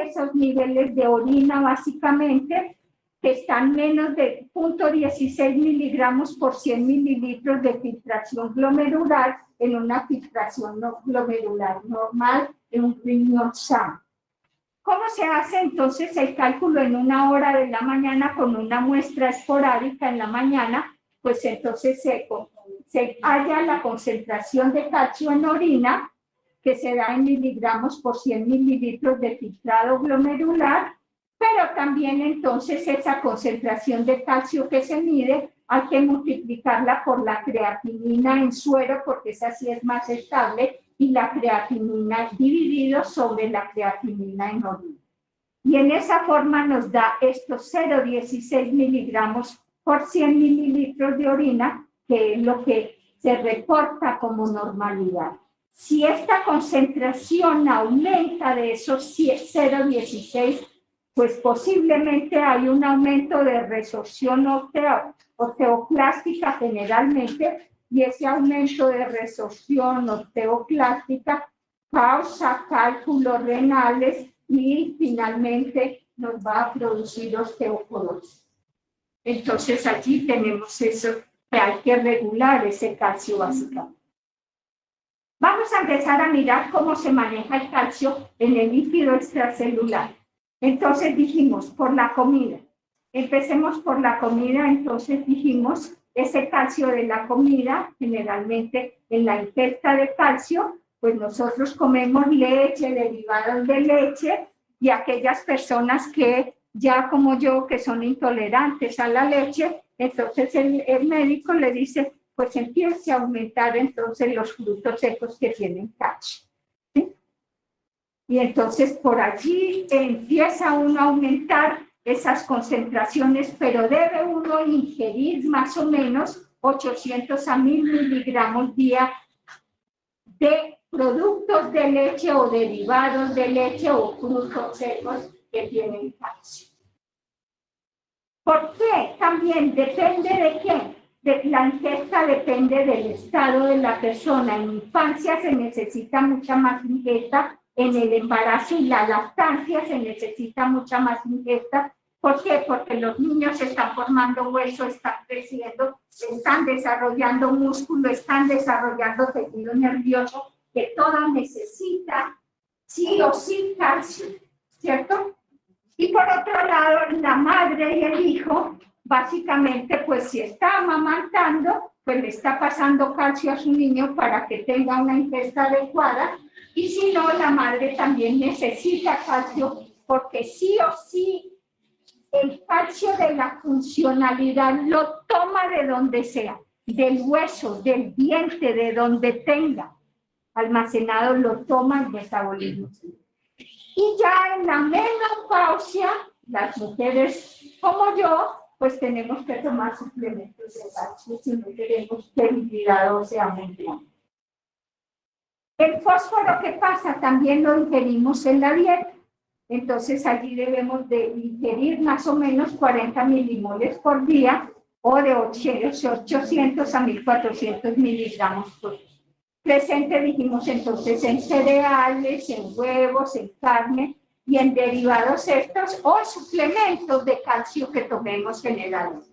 esos niveles de orina básicamente, que están menos de 0.16 miligramos por 100 mililitros de filtración glomerular en una filtración no glomerular normal en un riñón sano. ¿Cómo se hace entonces el cálculo en una hora de la mañana con una muestra esporádica en la mañana? Pues entonces se halla la concentración de calcio en orina, que se da en miligramos por 100 mililitros de filtrado glomerular, pero también entonces esa concentración de calcio que se mide hay que multiplicarla por la creatinina en suero, porque esa sí es más estable, y la creatinina dividido sobre la creatinina en orina. Y en esa forma nos da estos 0,16 miligramos por 100 mililitros de orina, que es lo que se reporta como normalidad. Si esta concentración aumenta de esos 0,16, pues posiblemente hay un aumento de resorción osteoclástica generalmente, y ese aumento de resorción osteoclástica causa cálculos renales y finalmente nos va a producir osteoporosis. Entonces allí tenemos eso, que hay que regular ese calcio básicamente. Vamos a empezar a mirar cómo se maneja el calcio en el líquido extracelular. Entonces dijimos, por la comida. Empecemos por la comida, entonces dijimos, ese calcio de la comida, generalmente en la ingesta de calcio, pues nosotros comemos leche, derivados de leche, y aquellas personas que ya como yo, que son intolerantes a la leche, entonces el médico le dice, pues empiece a aumentar entonces los frutos secos que tienen calcio. ¿Sí? Y entonces por allí empieza uno a aumentar esas concentraciones, pero debe uno ingerir más o menos 800 a 1000 miligramos día de productos de leche o derivados de leche o frutos secos que tienen calcio. ¿Por qué? También depende de qué. La ingesta depende del estado de la persona. En infancia se necesita mucha más ingesta, en el embarazo y la lactancia se necesita mucha más ingesta. ¿Por qué? Porque los niños están formando hueso, están creciendo, están desarrollando músculo, están desarrollando tejido nervioso, que todo necesita sí o sí calcio, ¿cierto? Y por otro lado, la madre y el hijo, básicamente, pues si está amamantando, pues le está pasando calcio a su niño para que tenga una ingesta adecuada, y si no, la madre también necesita calcio, porque sí o sí, el calcio de la funcionalidad lo toma de donde sea, del hueso, del diente, de donde tenga almacenado, lo toma el metabolismo. Y ya en la menopausia, las mujeres como yo, pues tenemos que tomar suplementos de calcio si no queremos que el hígado sea muy grande. El fósforo, ¿qué pasa? También lo ingerimos en la dieta. Entonces allí debemos de ingerir más o menos 40 milimoles por día o de 800 a 1400 miligramos por día. Presente dijimos entonces en cereales, en huevos, en carne y en derivados estos o suplementos de calcio que tomemos generalmente.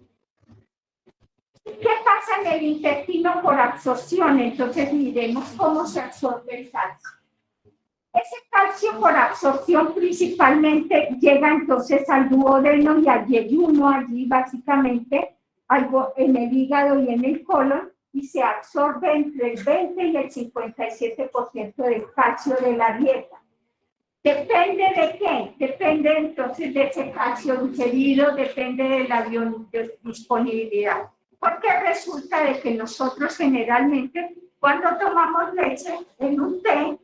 ¿Qué pasa en el intestino por absorción? Entonces miremos cómo se absorbe el calcio. Ese calcio por absorción principalmente llega entonces al duodeno y al yeyuno, allí básicamente algo en el hígado y en el colon, y se absorbe entre el 20 y el 57% del calcio de la dieta. ¿Depende de qué? Depende entonces de ese calcio ingerido, depende de la biodisponibilidad. Porque resulta de que nosotros generalmente cuando tomamos leche en un té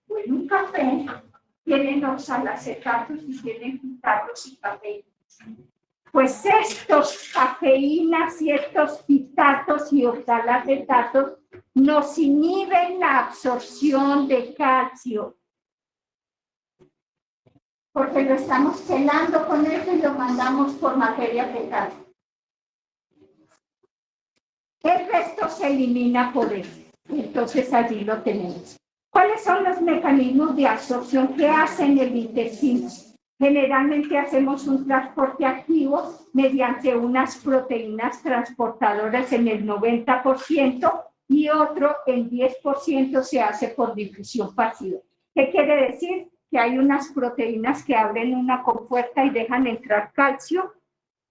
o en un café, tienen oxalacetatos y tienen fitatos y cafeínas. Pues estos cafeínas y estos fitatos y oxalacetatos nos inhiben la absorción de calcio, porque lo estamos quelando con esto y lo mandamos por materia fecal. El resto se elimina por eso. Entonces allí lo tenemos. ¿Cuáles son los mecanismos de absorción que hacen el intestino? Generalmente hacemos un transporte activo mediante unas proteínas transportadoras en el 90% y otro en 10% se hace por difusión pasiva. ¿Qué quiere decir? Que hay unas proteínas que abren una compuerta y dejan entrar calcio,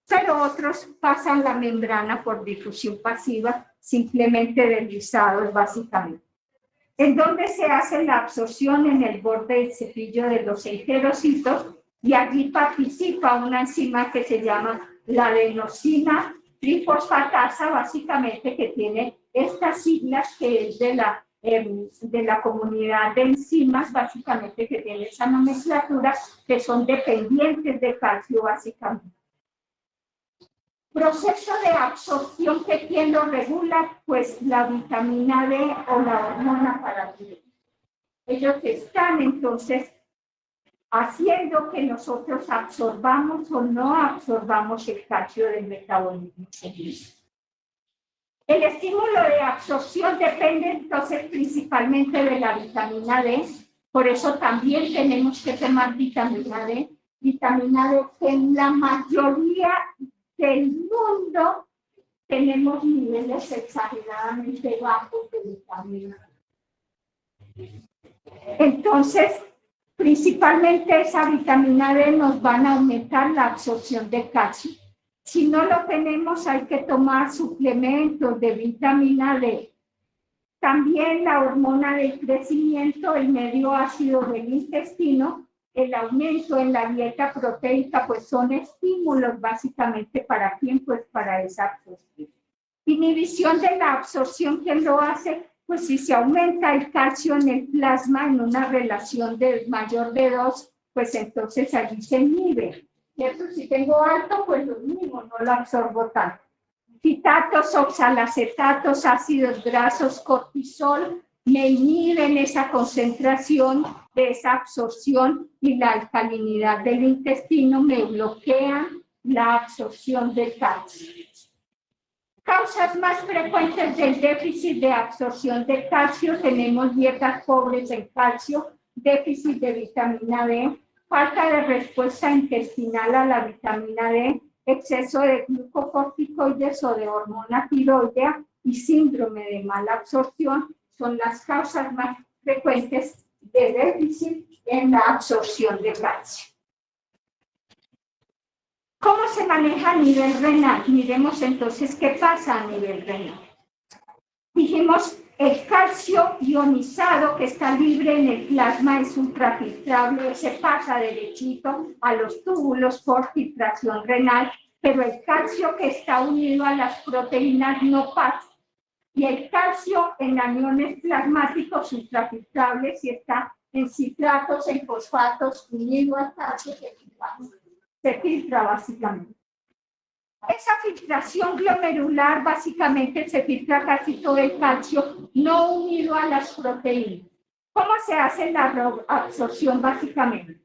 pero otros pasan la membrana por difusión pasiva, simplemente deslizados básicamente. ¿En dónde se hace la absorción? En el borde del cepillo de los enterocitos, y allí participa una enzima que se llama la adenosina trifosfatasa, básicamente que tiene estas siglas, que es de la comunidad de enzimas, básicamente que tiene esa nomenclatura, que son dependientes de calcio básicamente. Proceso de absorción, que quien lo regula, pues la vitamina D o la hormona paratiroidea. Ellos están entonces haciendo que nosotros absorbamos o no absorbamos el calcio del metabolismo. El estímulo de absorción depende entonces principalmente de la vitamina D, por eso también tenemos que tomar vitamina D que en la mayoría del mundo tenemos niveles exageradamente bajos de vitamina D. Entonces, principalmente esa vitamina D nos van a aumentar la absorción de calcio. Si no lo tenemos, hay que tomar suplementos de vitamina D. También la hormona del crecimiento, el medio ácido del intestino, el aumento en la dieta proteica, pues son estímulos básicamente para quién, pues para esa absorción. Inhibición de la absorción, ¿quién lo hace? Pues si se aumenta el calcio en el plasma en una relación de mayor de 2, pues entonces allí se inhibe. ¿Cierto? Si tengo alto, pues lo mismo, no lo absorbo tanto. Fitatos, oxalacetatos, ácidos grasos, cortisol, me inhiben esa concentración de esa absorción, y la alcalinidad del intestino me bloquean la absorción de calcio. Causas más frecuentes del déficit de absorción de calcio: tenemos dietas pobres en calcio, déficit de vitamina D, falta de respuesta intestinal a la vitamina D, exceso de glucocorticoides o de hormona tiroidea y síndrome de mala absorción son las causas más frecuentes de déficit en la absorción de calcio. ¿Cómo se maneja a nivel renal? Miremos entonces qué pasa a nivel renal. Dijimos, el calcio ionizado que está libre en el plasma es ultrafiltrable, se pasa derechito a los túbulos por filtración renal, pero el calcio que está unido a las proteínas no pasa. Y el calcio en aniones plasmáticos ultrafiltrables, si está en citratos, en fosfatos, unido al calcio, se filtra básicamente. Esa filtración glomerular básicamente se filtra casi todo el calcio no unido a las proteínas. ¿Cómo se hace la absorción básicamente?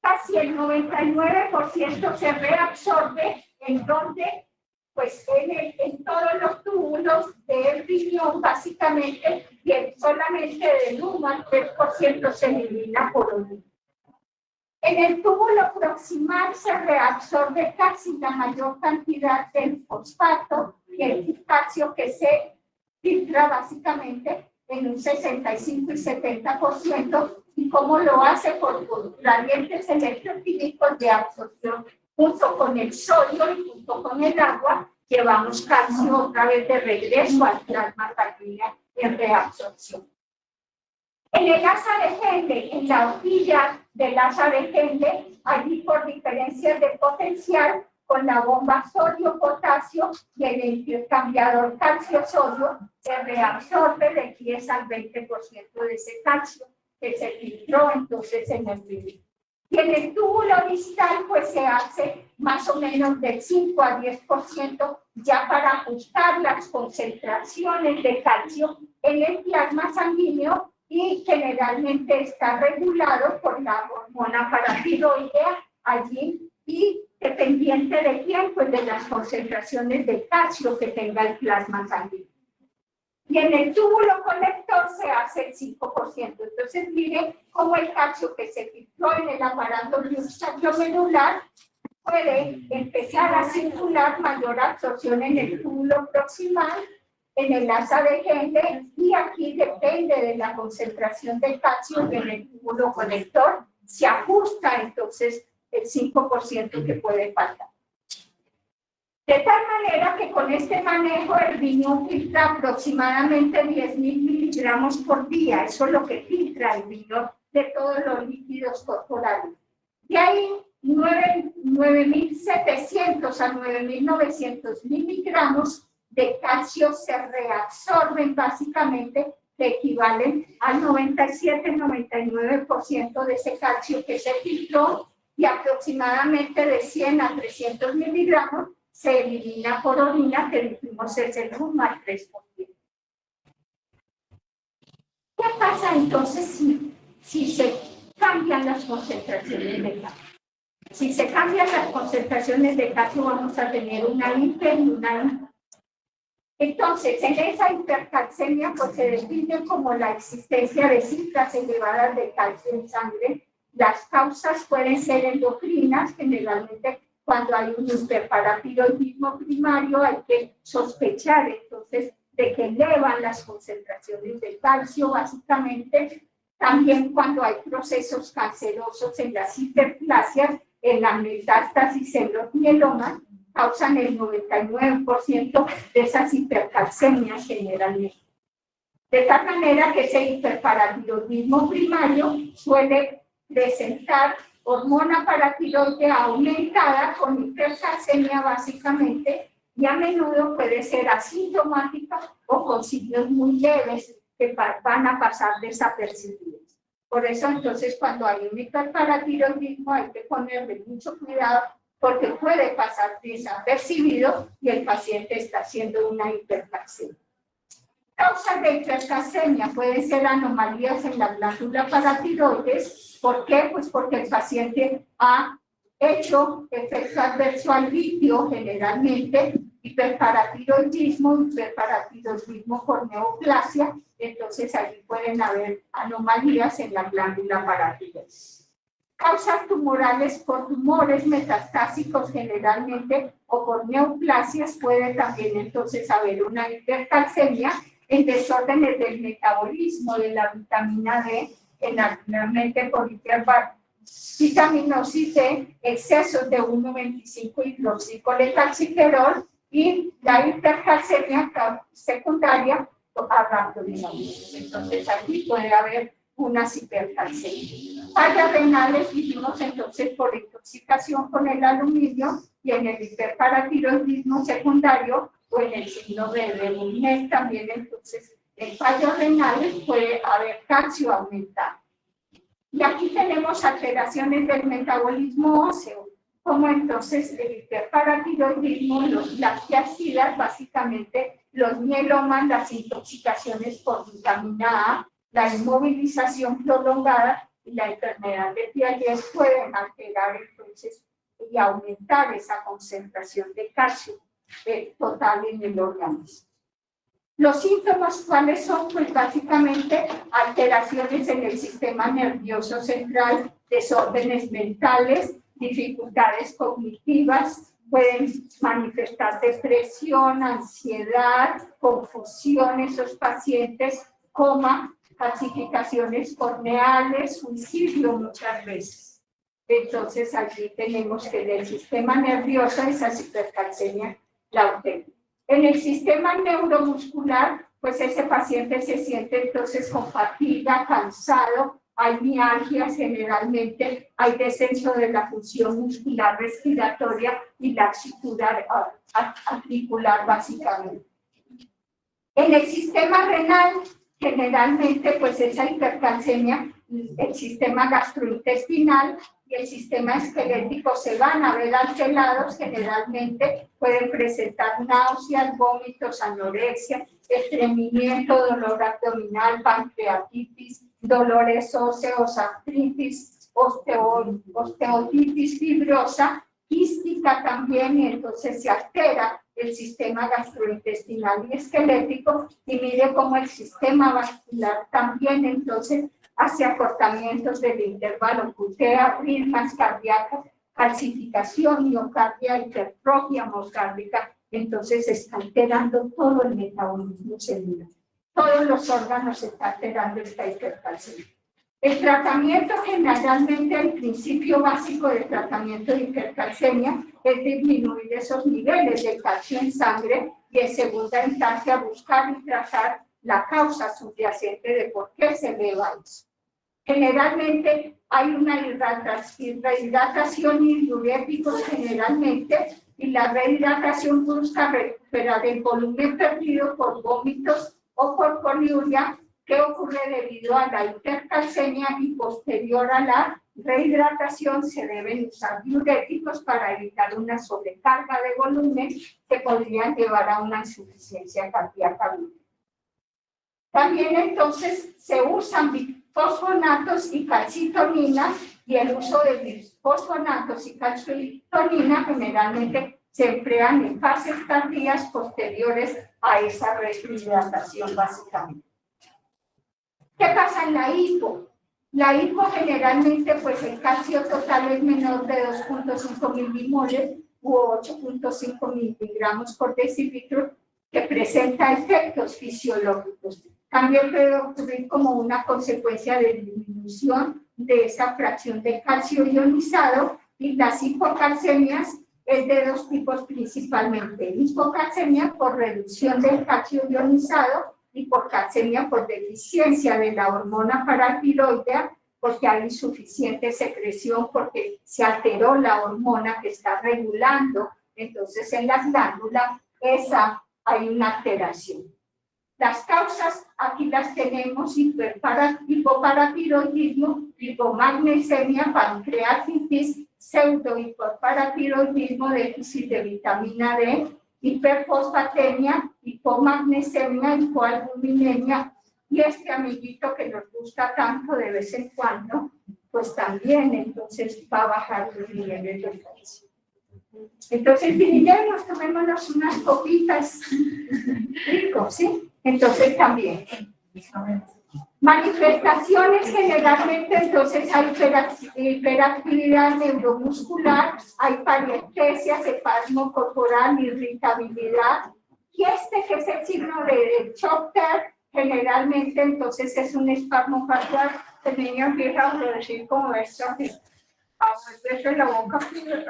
Casi el 99% se reabsorbe en donde, pues en todos los túbulos del riñón básicamente, y solamente del 1 al 3% se elimina por orina. En el túbulo proximal se reabsorbe casi la mayor cantidad del fosfato y el calcio, que se filtra básicamente en un 65 y 70%, y cómo lo hace por gradientes electroquímicos de absorción. Junto con el sodio y junto con el agua, llevamos calcio otra vez de regreso al plasma sanguíneo en reabsorción. En el asa de Henle, en la horquilla del asa de Henle, allí por diferencias de potencial, con la bomba sodio-potasio y el intercambiador calcio-sodio, se reabsorbe del 10 al 20% de ese calcio. que se filtró entonces en el riñón. Y en el túbulo distal pues se hace más o menos del 5 a 10% ya para ajustar las concentraciones de calcio en el plasma sanguíneo y generalmente está regulado por la hormona paratiroidea allí y dependiente de quién, pues de las concentraciones de calcio que tenga el plasma sanguíneo. Y en el túbulo colector se hace el 5%. Entonces, miren cómo el calcio que se filtró en el aparato glomerular puede empezar a circular, mayor absorción en el túbulo proximal, en el asa de Henle, y aquí depende de la concentración de calcio en el túbulo colector, se ajusta entonces el 5% que puede faltar. De tal manera que con este manejo el riñón filtra aproximadamente 10.000 miligramos por día. Eso es lo que filtra el riñón de todos los líquidos corporales. De ahí 9.700 a 9.900 miligramos de calcio se reabsorben básicamente, que equivalen al 97-99% de ese calcio que se filtró, y aproximadamente de 100 a 300 miligramos se elimina por orina, que dijimos es el 1 al 3%. ¿Qué pasa entonces si se cambian las concentraciones de calcio? Si se cambian las concentraciones de calcio, vamos a tener una hiper y una intra. Entonces, en esa hipercalcemia pues se define como la existencia de cifras elevadas de calcio en sangre. Las causas pueden ser endocrinas, generalmente cuando hay un hiperparatiroidismo primario hay que sospechar entonces de que elevan las concentraciones de calcio, básicamente. También cuando hay procesos cancerosos en las hiperplasias, en la metástasis en los mielomas, causan el 99% de esas hipercalcemias generalmente. De tal manera que ese hiperparatiroidismo primario suele presentar hormona paratiroidea aumentada con hipercalcemia básicamente, y a menudo puede ser asintomática o con signos muy leves que van a pasar desapercibidos. Por eso entonces cuando hay un hiperparatiroidismo hay que ponerle mucho cuidado porque puede pasar desapercibido y el paciente está haciendo una hipercalcemia. Causas de hipercalcemia pueden ser anomalías en la glándula paratiroides. ¿Por qué? Pues porque el paciente ha hecho efecto adverso al litio, generalmente hiperparatiroidismo por neoplasia, entonces allí pueden haber anomalías en la glándula paratiroides. Causas tumorales por tumores metastásicos generalmente o por neoplasias, puede también entonces haber una hipercalcemia en desórdenes del metabolismo de la vitamina D, generalmente por hipervitaminosis D, excesos de 1,25 hidroxicolecalciferol y la hipercalcemia secundaria a rhabdomyolysis. Entonces aquí puede haber unas hipercalcemias. Fallas renales vivimos entonces por intoxicación con el aluminio, y en el hiperparatiroidismo secundario o en el síndrome de Bulnes también entonces en fallos renales puede haber calcio aumentado. Y aquí tenemos alteraciones del metabolismo óseo, como entonces el hiperparatiroidismo, las plastidas, básicamente los mielomas, las intoxicaciones por vitamina A, la inmovilización prolongada y la enfermedad de Piaget pueden alterar entonces y aumentar esa concentración de calcio total en el organismo. Los síntomas, ¿cuáles son? Pues básicamente alteraciones en el sistema nervioso central, desórdenes mentales, dificultades cognitivas, pueden manifestar depresión, ansiedad, confusión en esos pacientes, coma, calcificaciones corneales, suicidio muchas veces. Entonces aquí tenemos que del sistema nervioso esa hipercalcemia la obtenemos. En el sistema neuromuscular, pues ese paciente se siente entonces con fatiga, cansado, hay mialgias generalmente, hay descenso de la función muscular respiratoria y laxitud articular básicamente. En el sistema renal, generalmente pues esa hipercalcemia el sistema gastrointestinal y el sistema esquelético se van a ver alterados. Generalmente pueden presentar náuseas, vómitos, anorexia, estreñimiento, dolor abdominal, pancreatitis, dolores óseos, artritis, osteotitis fibrosa, quística también, y entonces se altera el sistema gastrointestinal y esquelético, y mire cómo el sistema vascular también entonces hace acortamientos del intervalo QT, arritmias cardíacas, calcificación miocardia, hipertrofia miocárdica. Entonces está alterando todo el metabolismo celular. Todos los órganos está alterando esta hipercalcemia. El tratamiento, generalmente, el principio básico del tratamiento de hipercalcemia es disminuir esos niveles de calcio en sangre, y en segunda instancia buscar y tratar la causa subyacente de por qué se eleva eso. Generalmente hay una rehidratación y diuréticos generalmente, y la rehidratación busca recuperar el volumen perdido por vómitos o por poliuria, que ocurre debido a la hipercalcemia, y posterior a la rehidratación se deben usar diuréticos para evitar una sobrecarga de volumen que podrían llevar a una insuficiencia cardíaca. También entonces se usan bifosfonatos y calcitonina, y el uso de bifosfonatos y calcitonina generalmente se emplean en fases tardías posteriores a esa rehidratación básicamente. ¿Qué pasa en la hipo? La hipo generalmente, pues el calcio total es menor de 2.5 milimoles u 8.5 miligramos por decilitro, que presenta efectos fisiológicos. También puede ocurrir como una consecuencia de disminución de esa fracción de calcio ionizado, y las hipocalcemias es de dos tipos principalmente: hipocalcemia por reducción del calcio ionizado, hipocalcemia por deficiencia de la hormona paratiroidea, porque hay insuficiente secreción, porque se alteró la hormona que está regulando. Entonces en la glándula hay una alteración. Las causas aquí las tenemos: hipoparatiroidismo, hipomagnesemia, pancreatitis, pseudohipoparatiroidismo, déficit de vitamina D, hiperfosfatemia, hipomagnesemia, hipoalbuminemia, y este amiguito que nos gusta tanto de vez en cuando, pues también entonces va a bajar los niveles de calcio. Entonces, diríamos, tomémonos unas copitas rico, ¿sí? Entonces también. Manifestaciones generalmente, entonces hay hiperactividad neuromuscular, hay parestesia, espasmo corporal, irritabilidad, y que es el signo de Schotter, generalmente entonces es un espasmo facial. El niño empieza a decir como esto, así, en la boca,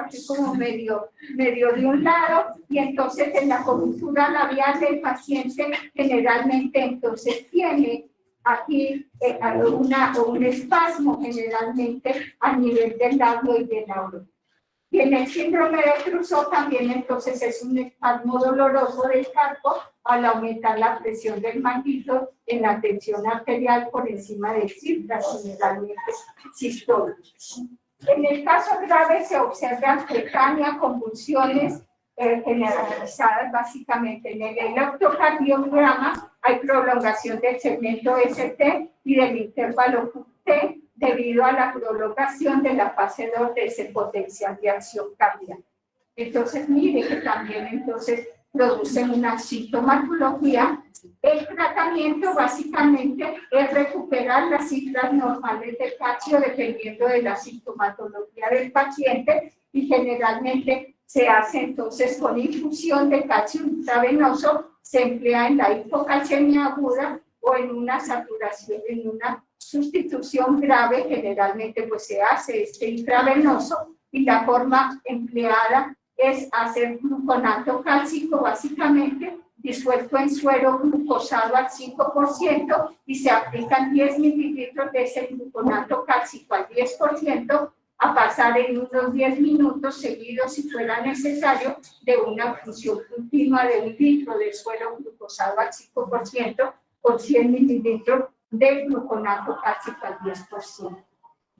así como medio de un lado, y entonces en la comisura labial del paciente generalmente entonces tiene aquí un espasmo generalmente a nivel del labio y del labio. Y en el síndrome de Trousseau también entonces es un espasmo doloroso del carpo al aumentar la presión del manguito en la tensión arterial por encima de cifras generalmente sistólicas. En el caso grave se observan tetania, convulsiones generalizadas básicamente. En el electrocardiograma hay prolongación del segmento ST y del intervalo QT debido a la prolongación de la fase 2 de ese potencial de acción cardíaca. Entonces, mire que también entonces producen una sintomatología. El tratamiento básicamente es recuperar las cifras normales de calcio dependiendo de la sintomatología del paciente, y generalmente se hace entonces con infusión de calcio intravenoso, se emplea en la hipocalcemia aguda o en una saturación, en una sustitución grave, generalmente pues se hace intravenoso, y la forma empleada es hacer gluconato cálcico básicamente disuelto en suero glucosado al 5%, y se aplican 10 mililitros de ese gluconato cálcico al 10%, a pasar en unos 10 minutos seguidos, si fuera necesario, de una función continua de 1 litro de suero glucosado al 5% con 100 mililitros del gluconato cálcico al 10%.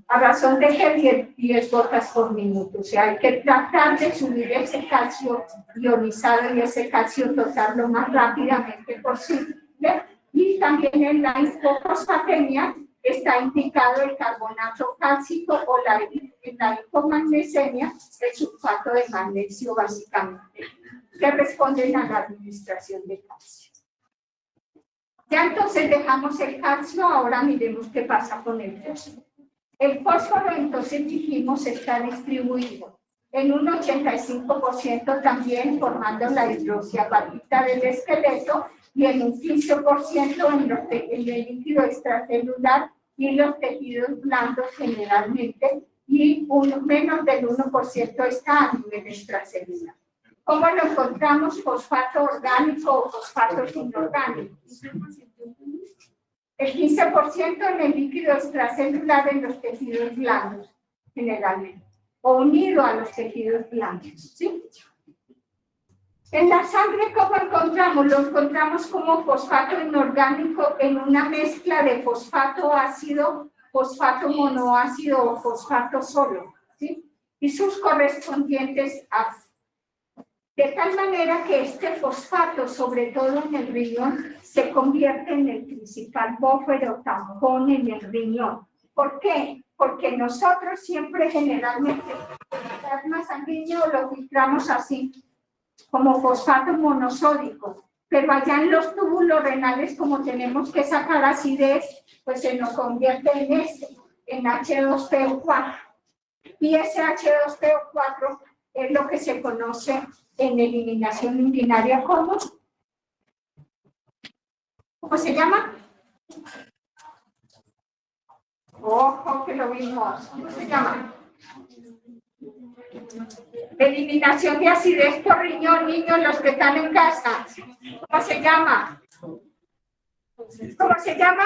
A razón de que 10 gotas por minuto. O sea, hay que tratar de subir ese calcio ionizado y ese calcio total lo más rápidamente posible. Y también en la hipofosfatemia está indicado el carbonato cálcico o en la hipomagnesemia, el sulfato de magnesio básicamente, que responden a la administración de calcio. Ya entonces dejamos el calcio, ahora miremos qué pasa con el fósforo. El fósforo, entonces dijimos, está distribuido en un 85% también formando la hidroxiapatita del esqueleto y en un 15% en el líquido extracelular y los tejidos blandos generalmente, y menos del 1% está a nivel extracelular. ¿Cómo lo encontramos? Fosfato orgánico o fosfatos inorgánicos. El 15% en el líquido extracelular en los tejidos blandos, generalmente, o unido a los tejidos blandos, ¿sí? En la sangre, ¿cómo encontramos? Lo encontramos como fosfato inorgánico en una mezcla de fosfato ácido, fosfato monoácido o fosfato solo, ¿sí? Y sus correspondientes ácidos. De tal manera que este fosfato, sobre todo en el riñón, se convierte en el principal buffer o tampón en el riñón. ¿Por qué? Porque nosotros siempre generalmente el plasma sanguíneo lo filtramos así, como fosfato monosódico, pero allá en los túbulos renales, como tenemos que sacar acidez, pues se nos convierte en H2PO4. Y ese H2PO4 es lo que se conoce en eliminación urinaria como, ¿cómo se llama? Ojo que lo vimos, ¿cómo se llama? Eliminación de acidez por riñón, niños, los que están en casa. ¿Cómo se llama? ¿Cómo se llama?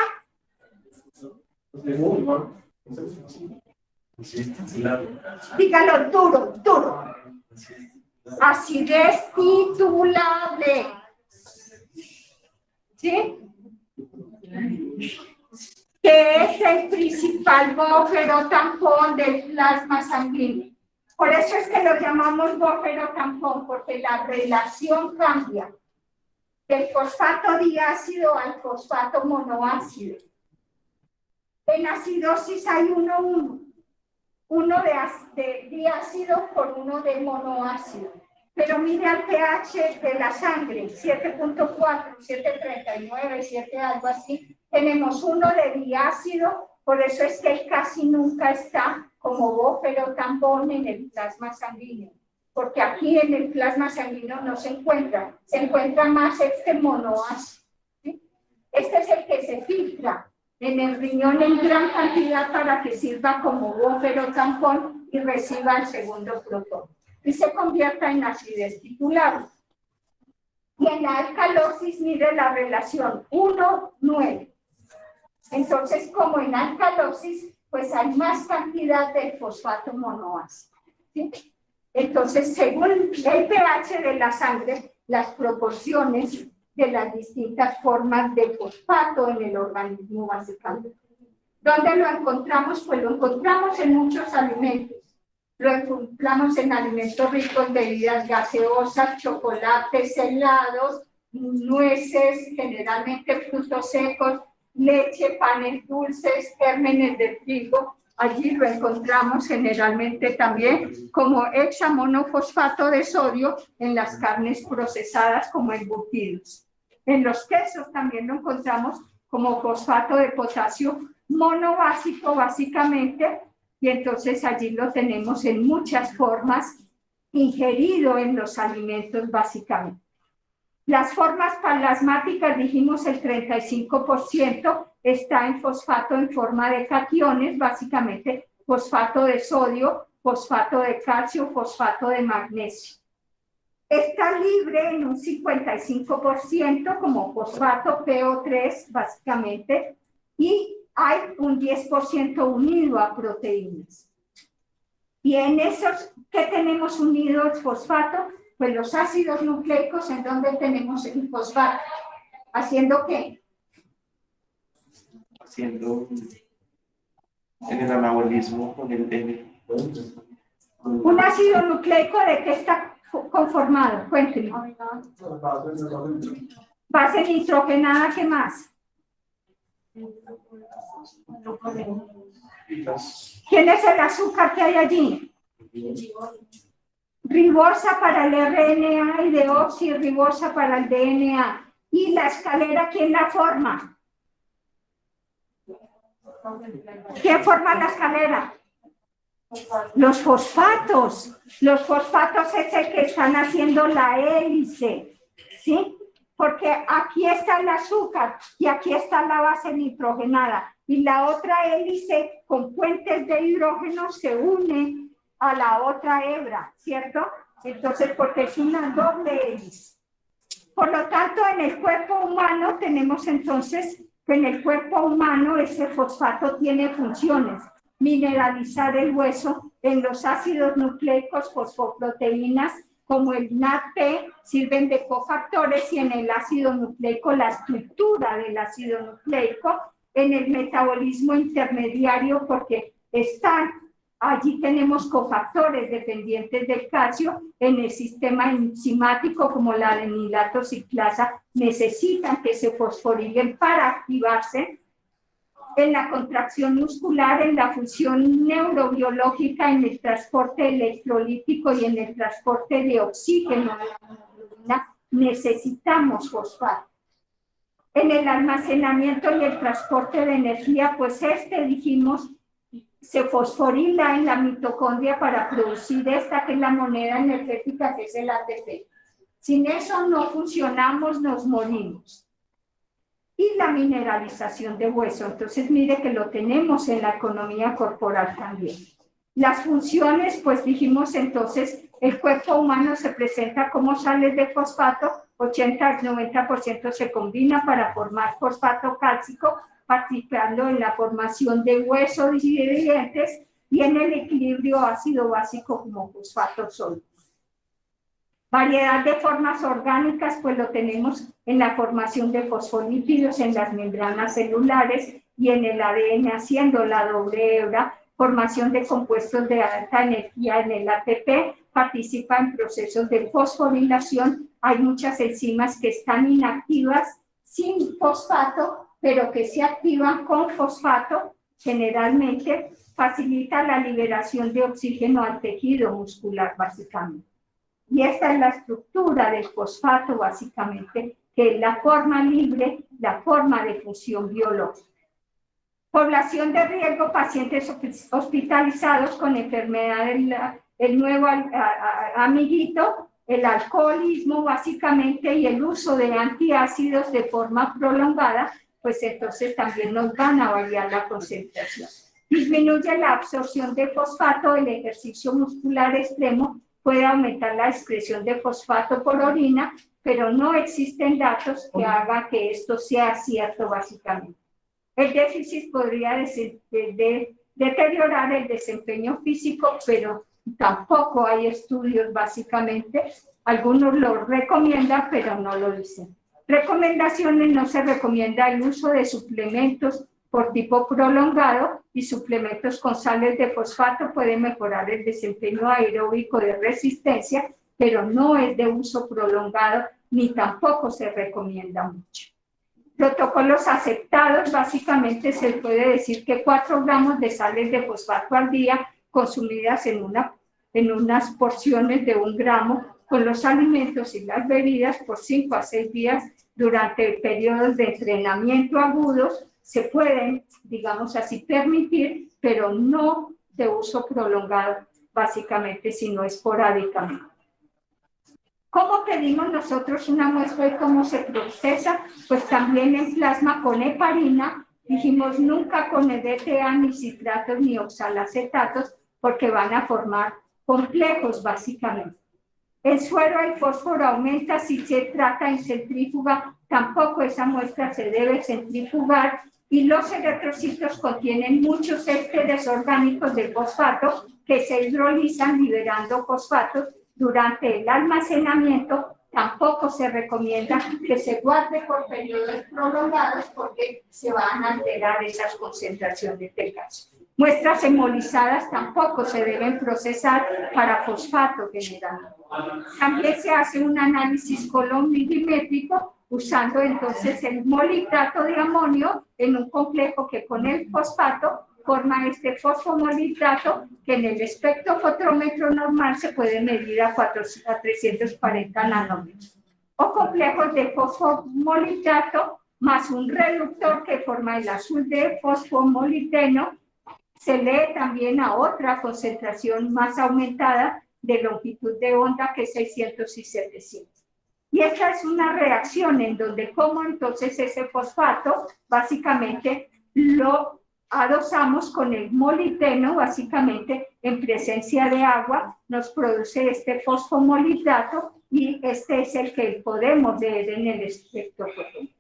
Dígalo duro, duro. Acidez titulable. ¿Sí? Que es el principal buffer o tampón del plasma sanguíneo. Por eso es que lo llamamos buffer o tampón, porque la relación cambia del fosfato diácido al fosfato monoácido. En acidosis hay uno de diácido por uno de monoácido. Pero mire al pH de la sangre, 7.4, 7.39, 7 algo así. Tenemos uno de diácido, por eso es que casi nunca está como buffer o tampón en el plasma sanguíneo. Porque aquí en el plasma sanguíneo no se encuentra más este monoácido, ¿sí? Este es el que se filtra en el riñón en gran cantidad para que sirva como buffer o tampón y reciba el segundo protón y se convierta en acidez titular. Y en la alcalosis, mire la relación 1:9. Entonces, como en alcalosis, pues hay más cantidad de fosfato monoácido, ¿sí? Entonces, según el pH de la sangre, las proporciones de las distintas formas de fosfato en el organismo básicamente. ¿Dónde lo encontramos? Pues lo encontramos en muchos alimentos. Lo encontramos en alimentos ricos en bebidas gaseosas, chocolates, helados, nueces, generalmente frutos secos, leche, panes dulces, gérmenes de trigo. Allí lo encontramos generalmente también como hexamonofosfato de sodio en las carnes procesadas como embutidos. En los quesos también lo encontramos como fosfato de potasio monobásico básicamente, y entonces allí lo tenemos en muchas formas, ingerido en los alimentos básicamente. Las formas plasmáticas, dijimos el 35% está en fosfato en forma de cationes, básicamente fosfato de sodio, fosfato de calcio, fosfato de magnesio. Está libre en un 55% como fosfato PO3, básicamente, y hay un 10% unido a proteínas. Y en esos que tenemos unidos fosfato, pues los ácidos nucleicos, ¿en donde tenemos el fosfato? ¿Haciendo qué? haciendo en el anabolismo con el DN. Un ácido nucleico, ¿de qué está conformado? Cuéntenme. Base nitrogenada, ¿qué más? ¿Quién es el azúcar que hay allí? Ribosa para el RNA y deoxirribosa para el DNA. ¿Y la escalera quién la forma? ¿Quién forma la escalera? Los fosfatos. Los fosfatos es el que están haciendo la hélice, ¿sí? Porque aquí está el azúcar y aquí está la base nitrogenada. Y la otra hélice con puentes de hidrógeno se une a la otra hebra, ¿cierto? Entonces, porque es una doble hélice. Por lo tanto, en el cuerpo humano tenemos entonces que en el cuerpo humano ese fosfato tiene funciones. Mineralizar el hueso, en los ácidos nucleicos, fosfoproteínas, como el NADP, sirven de cofactores y en el ácido nucleico, la estructura del ácido nucleico, en el metabolismo intermediario, porque allí tenemos cofactores dependientes del calcio, en el sistema enzimático como la adenilato ciclasa, necesitan que se fosforilen para activarse, en la contracción muscular, en la función neurobiológica, en el transporte electrolítico y en el transporte de oxígeno de la hemoglobina, necesitamos fosfato. En el almacenamiento y el transporte de energía, pues dijimos, se fosforila en la mitocondria para producir esta que es la moneda energética, que es el ATP. Sin eso no funcionamos, nos morimos. Y la mineralización de hueso. Entonces, mire que lo tenemos en la economía corporal también. Las funciones, pues dijimos entonces, el cuerpo humano se presenta como sales de fosfato, 80-90% se combina para formar fosfato cálcico, participando en la formación de huesos y de dientes y en el equilibrio ácido básico como fosfato sólido. Variedad de formas orgánicas, pues lo tenemos en la formación de fosfolípidos en las membranas celulares y en el ADN haciendo la doble hebra, formación de compuestos de alta energía en el ATP, participa en procesos de fosforilación, hay muchas enzimas que están inactivas sin fosfato, pero que se activan con fosfato, generalmente facilita la liberación de oxígeno al tejido muscular básicamente. Y esta es la estructura del fosfato, básicamente, que es la forma libre, la forma de función biológica. Población de riesgo, pacientes hospitalizados con enfermedad el nuevo amiguito, el alcoholismo, básicamente, y el uso de antiácidos de forma prolongada, pues entonces también nos van a variar la concentración. Disminuye la absorción de fosfato, el ejercicio muscular extremo, puede aumentar la excreción de fosfato por orina, pero no existen datos que hagan que esto sea cierto básicamente. El déficit podría deteriorar el desempeño físico, pero tampoco hay estudios básicamente. Algunos lo recomiendan, pero no lo dicen. Recomendaciones: no se recomienda el uso de suplementos por tipo prolongado y suplementos con sales de fosfato pueden mejorar el desempeño aeróbico de resistencia, pero no es de uso prolongado ni tampoco se recomienda mucho. Protocolos aceptados, básicamente se puede decir que 4 gramos de sales de fosfato al día consumidas en unas porciones de 1 gramo con los alimentos y las bebidas por 5 a 6 días durante periodos de entrenamiento agudos se pueden, digamos así, permitir, pero no de uso prolongado, básicamente, sino esporádicamente. ¿Cómo pedimos nosotros una muestra y cómo se procesa? Pues también en plasma con heparina, dijimos nunca con EDTA, ni citratos, ni oxalacetatos, porque van a formar complejos, básicamente. El suero y fósforo aumenta si se trata en centrífuga, tampoco esa muestra se debe centrifugar, y los eritrocitos contienen muchos ésteres orgánicos de fosfato que se hidrolizan liberando fosfatos durante el almacenamiento tampoco se recomienda que se guarde por periodos prolongados porque se van a alterar esas concentraciones de calcio. Muestras hemolizadas tampoco se deben procesar para fosfato general. También se hace un análisis colorimétrico usando entonces el molitrato de amonio en un complejo que con el fosfato forma este fosfomolitrato que en el espectrofotómetro normal se puede medir a 340 nanómetros. O complejos de fosfomolitrato más un reductor que forma el azul de fosfomolibdeno. Se lee también a otra concentración más aumentada de longitud de onda que es 600 y 700. Y esta es una reacción en donde como entonces ese fosfato básicamente lo adosamos con el molibdeno, básicamente en presencia de agua, nos produce este fosfomolitrato y este es el que podemos ver en el espectrofotómetro.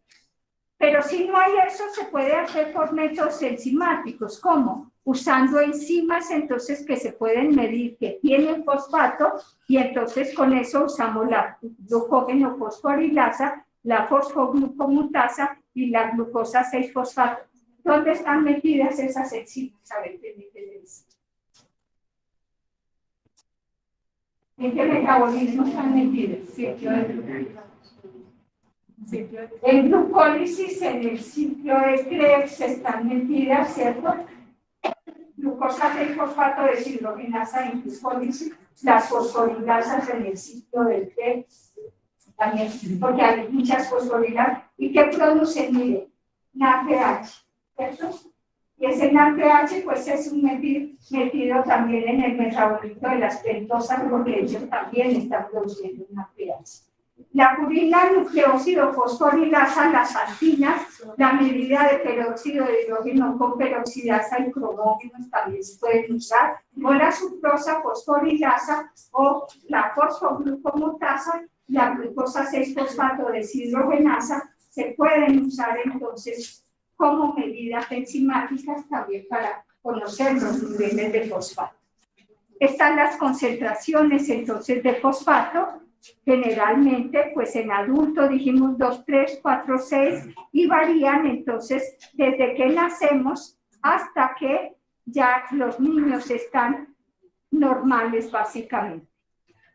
Pero si no hay eso, se puede hacer por métodos enzimáticos, ¿cómo? Usando enzimas entonces que se pueden medir que tienen fosfato y entonces con eso usamos la glucógeno fosforilasa, la fosfoglucomutasa y la glucosa 6-fosfato. ¿Dónde están metidas esas enzimas? A ver, ¿en qué metabolismo están metidas? En glucólisis, en el ciclo de Krebs están metidas, ¿cierto? Glucosa 6-fosfato de deshidrogenasa en glucólisis, las fosforilasas en el ciclo del Krebs, también, porque hay muchas fosforilasas. ¿Y qué producen? Miren, NADPH, ¿cierto? Y ese NADPH, pues es un metido también en el metabolito de las pentosas, porque ellos también están produciendo NADPH. La purina nucleócido fosforilasa, las antinas, la medida de peróxido de hidrógeno con peroxidasa y cromógenos también se pueden usar, o la sucrosa fosforilasa o la fosfoglucomutasa, la glucosa 6-fosfato deshidrogenasa, se pueden usar entonces como medidas enzimáticas también para conocer los niveles de fosfato. Están las concentraciones entonces de fosfato. Generalmente, pues en adultos dijimos 2, 3, 4, 6 y varían entonces desde que nacemos hasta que ya los niños están normales básicamente.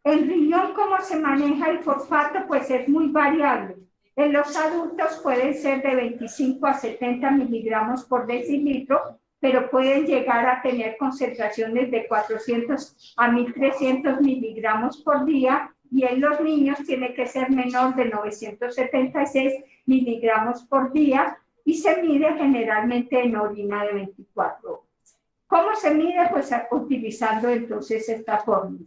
El riñón, ¿cómo se maneja el fosfato? Pues es muy variable. En los adultos pueden ser de 25 a 70 miligramos por decilitro, pero pueden llegar a tener concentraciones de 400 a 1300 miligramos por día. Y en los niños tiene que ser menor de 976 miligramos por día y se mide generalmente en orina de 24 horas. ¿Cómo se mide? Pues utilizando entonces esta fórmula.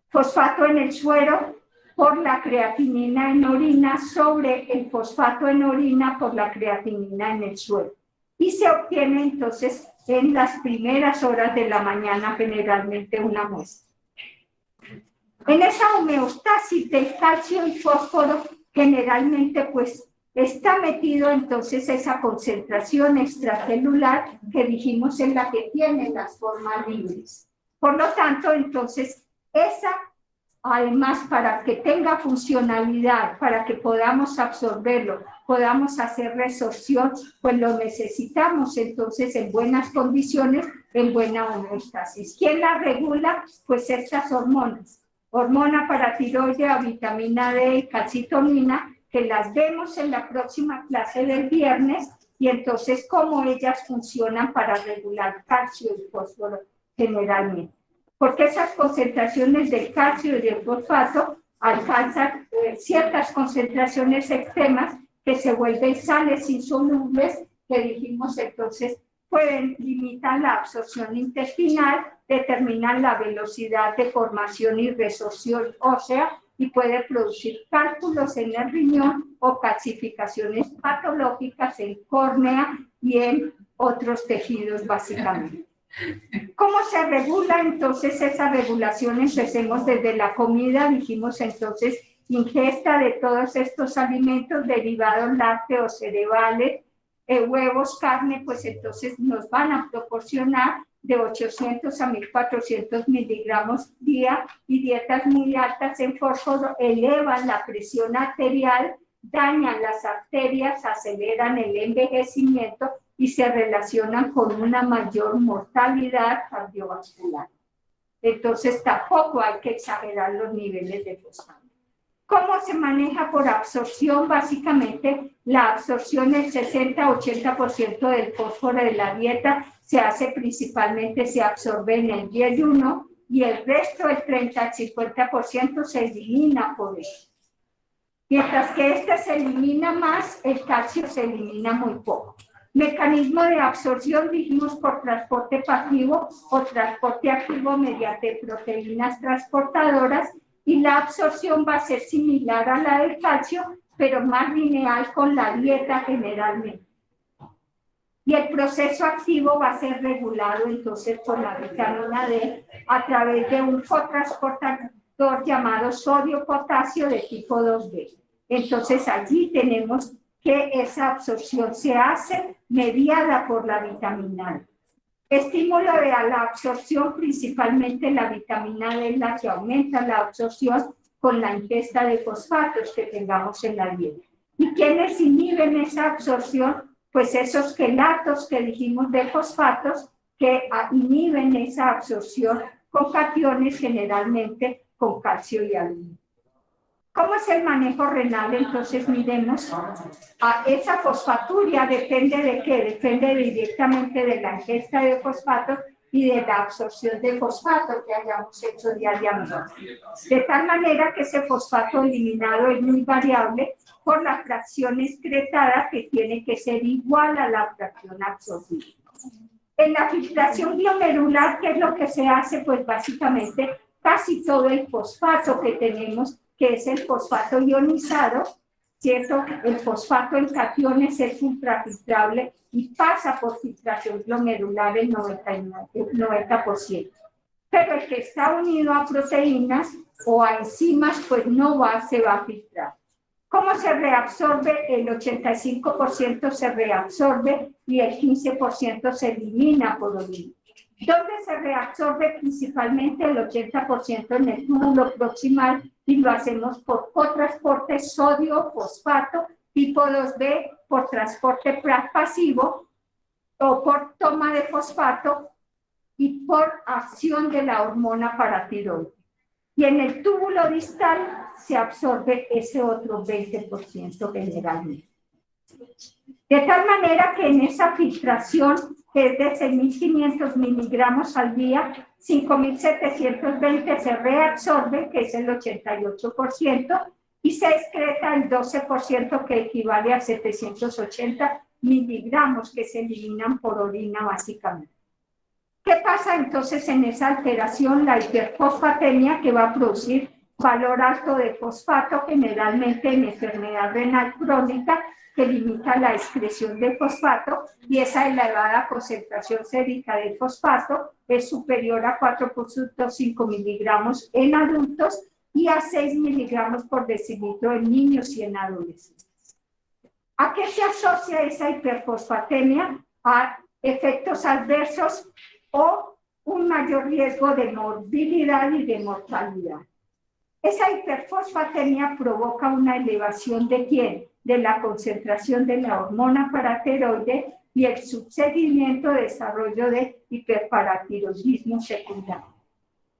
Fosfato en el suero por la creatinina en orina sobre el fosfato en orina por la creatinina en el suero. Y se obtiene entonces en las primeras horas de la mañana generalmente una muestra. En esa homeostasis del calcio y fósforo, generalmente pues está metido entonces esa concentración extracelular que dijimos en la que tienen las formas libres. Por lo tanto, entonces, esa, además, para que tenga funcionalidad, para que podamos absorberlo, podamos hacer resorción, pues lo necesitamos entonces en buenas condiciones, en buena homeostasis. ¿Quién la regula? Pues estas hormonas. Hormona paratiroidea, vitamina D y calcitonina, que las vemos en la próxima clase del viernes, y entonces cómo ellas funcionan para regular calcio y fósforo generalmente. Porque esas concentraciones del calcio y del fosfato alcanzan ciertas concentraciones extremas que se vuelven sales insolubles, que dijimos entonces pueden limitar la absorción intestinal, determinan la velocidad de formación y resorción ósea y puede producir cálculos en el riñón o calcificaciones patológicas en córnea y en otros tejidos básicamente. ¿Cómo se regula entonces esa regulación? Empecemos desde la comida, dijimos entonces ingesta de todos estos alimentos derivados lácteos, cereales, huevos, carne, pues entonces nos van a proporcionar de 800 a 1400 miligramos día y dietas muy altas en fósforo elevan la presión arterial, dañan las arterias, aceleran el envejecimiento y se relacionan con una mayor mortalidad cardiovascular. Entonces tampoco hay que exagerar los niveles de fosfato. ¿Cómo se maneja por absorción? Básicamente, la absorción del 60-80% del fósforo de la dieta se hace principalmente, se absorbe en el ayuno y el resto, el 30-50%, se elimina por eso. Mientras que este se elimina más, el calcio se elimina muy poco. Mecanismo de absorción, dijimos por transporte pasivo o transporte activo mediante proteínas transportadoras, y la absorción va a ser similar a la del calcio, pero más lineal con la dieta generalmente. Y el proceso activo va a ser regulado entonces por la vitamina D a través de un cotransportador llamado sodio-potasio de tipo 2B. Entonces allí tenemos que esa absorción se hace mediada por la vitamina D. Estímulo de la absorción, principalmente la vitamina D, la que aumenta la absorción con la ingesta de fosfatos que tengamos en la dieta. ¿Y quiénes inhiben esa absorción? Pues esos quelatos que dijimos de fosfatos que inhiben esa absorción con cationes, generalmente con calcio y aluminio. ¿Cómo es el manejo renal? Entonces miremos, esa fosfaturia depende de qué, depende directamente de la ingesta de fosfatos y de la absorción de fosfato que hayamos hecho diariamente. De tal manera que ese fosfato eliminado es muy variable por la fracción excretada, que tiene que ser igual a la fracción absorbida. En la filtración glomerular, ¿qué es lo que se hace? Pues básicamente casi todo el fosfato que tenemos, que es el fosfato ionizado, ¿cierto? El fosfato en cationes es ultrafiltrable y pasa por filtración glomerular el 90%. Pero el que está unido a proteínas o a enzimas, pues se va a filtrar. ¿Cómo se reabsorbe? El 85% se reabsorbe y el 15% se elimina por orina. ¿Dónde se reabsorbe? Principalmente el 80% en el túbulo proximal, y lo hacemos por cotransporte sodio-fosfato tipo 2B, por transporte pasivo o por toma de fosfato y por acción de la hormona paratiroide. Y en el túbulo distal se absorbe ese otro 20% generalmente. De tal manera que en esa filtración, que es de 6.500 miligramos al día, 5.720 se reabsorbe, que es el 88%, y se excreta el 12%, que equivale a 780 miligramos, que se eliminan por orina básicamente. ¿Qué pasa entonces en esa alteración? La hiperfosfatemia, que va a producir valor alto de fosfato, generalmente en enfermedad renal crónica, que limita la excreción de fosfato, y esa elevada concentración sérica de fosfato es superior a 4.5 miligramos en adultos y a 6 miligramos por decilitro en niños y en adolescentes. ¿A qué se asocia esa hiperfosfatemia? A efectos adversos o un mayor riesgo de morbilidad y de mortalidad. Esa hiperfosfatemia provoca una elevación ¿de quién? De la concentración de la hormona paratiroide y el subseguimiento de desarrollo de hiperparatiroidismo secundario.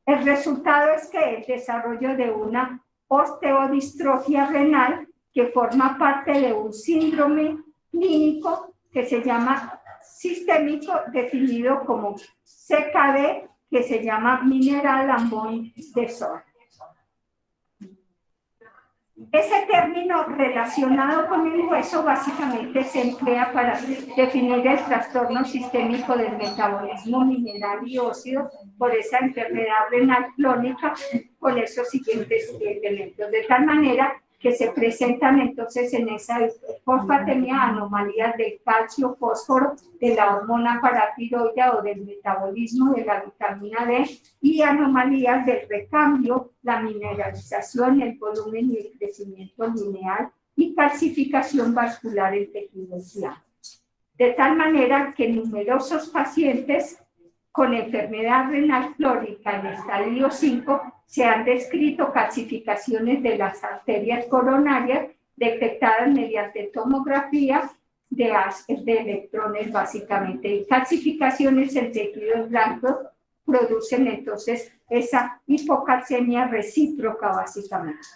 El resultado es que el desarrollo de una osteodistrofia renal, que forma parte de un síndrome clínico que se llama sistémico, definido como CKD, que se llama Mineral and Bone Disorder. Ese término relacionado con el hueso básicamente se emplea para definir el trastorno sistémico del metabolismo mineral y óseo por esa enfermedad renal crónica con esos siguientes elementos, de tal manera que se presentan entonces en esa fosfatemia anomalías del calcio, fósforo, de la hormona paratiroide o del metabolismo de la vitamina D, y anomalías del recambio, la mineralización, el volumen y el crecimiento lineal y calcificación vascular en tejidos blandos. De tal manera que numerosos pacientes con enfermedad renal crónica en estadio 5 se han descrito calcificaciones de las arterias coronarias detectadas mediante tomografía de electrones básicamente, y calcificaciones en tejidos blancos producen entonces esa hipocalcemia recíproca básicamente.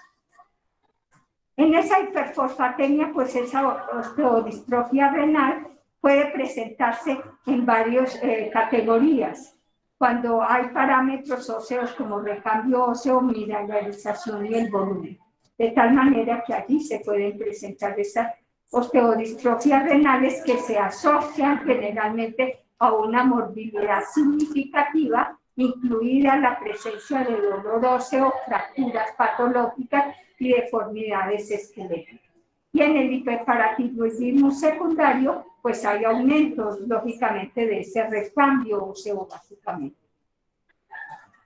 En esa hiperfosfatemia, pues esa osteodistrofia renal puede presentarse en varias categorías. Cuando hay parámetros óseos como recambio óseo, mineralización y el volumen. De tal manera que allí se pueden presentar esas osteodistrofias renales que se asocian generalmente a una morbilidad significativa, incluida la presencia de dolor óseo, fracturas patológicas y deformidades esqueléticas. Y en el hiperparatiroidismo secundario, pues hay aumentos, lógicamente, de ese recambio óseo, básicamente.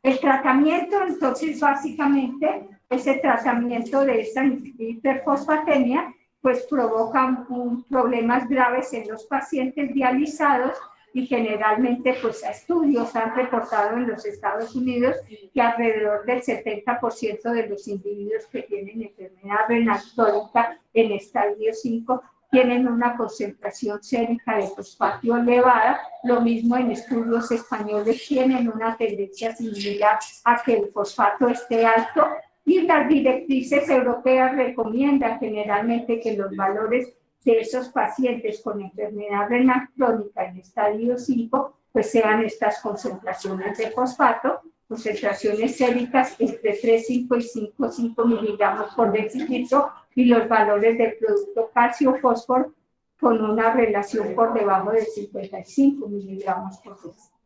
El tratamiento, entonces, básicamente, ese tratamiento de esa hiperfosfatemia, pues provoca problemas graves en los pacientes dializados y generalmente, pues, estudios han reportado en los Estados Unidos que alrededor del 70% de los individuos que tienen enfermedad renal crónica en estadio 5 tienen una concentración sérica de fosfato elevada. Lo mismo en estudios españoles tienen una tendencia similar a que el fosfato esté alto, y las directrices europeas recomiendan generalmente que los valores de esos pacientes con enfermedad renal crónica en estadio 5 pues sean estas concentraciones de fosfato, concentraciones séricas entre 3,5 y 5 miligramos por decilitro, y los valores del producto calcio-fósforo con una relación por debajo de 55 miligramos por decilitro.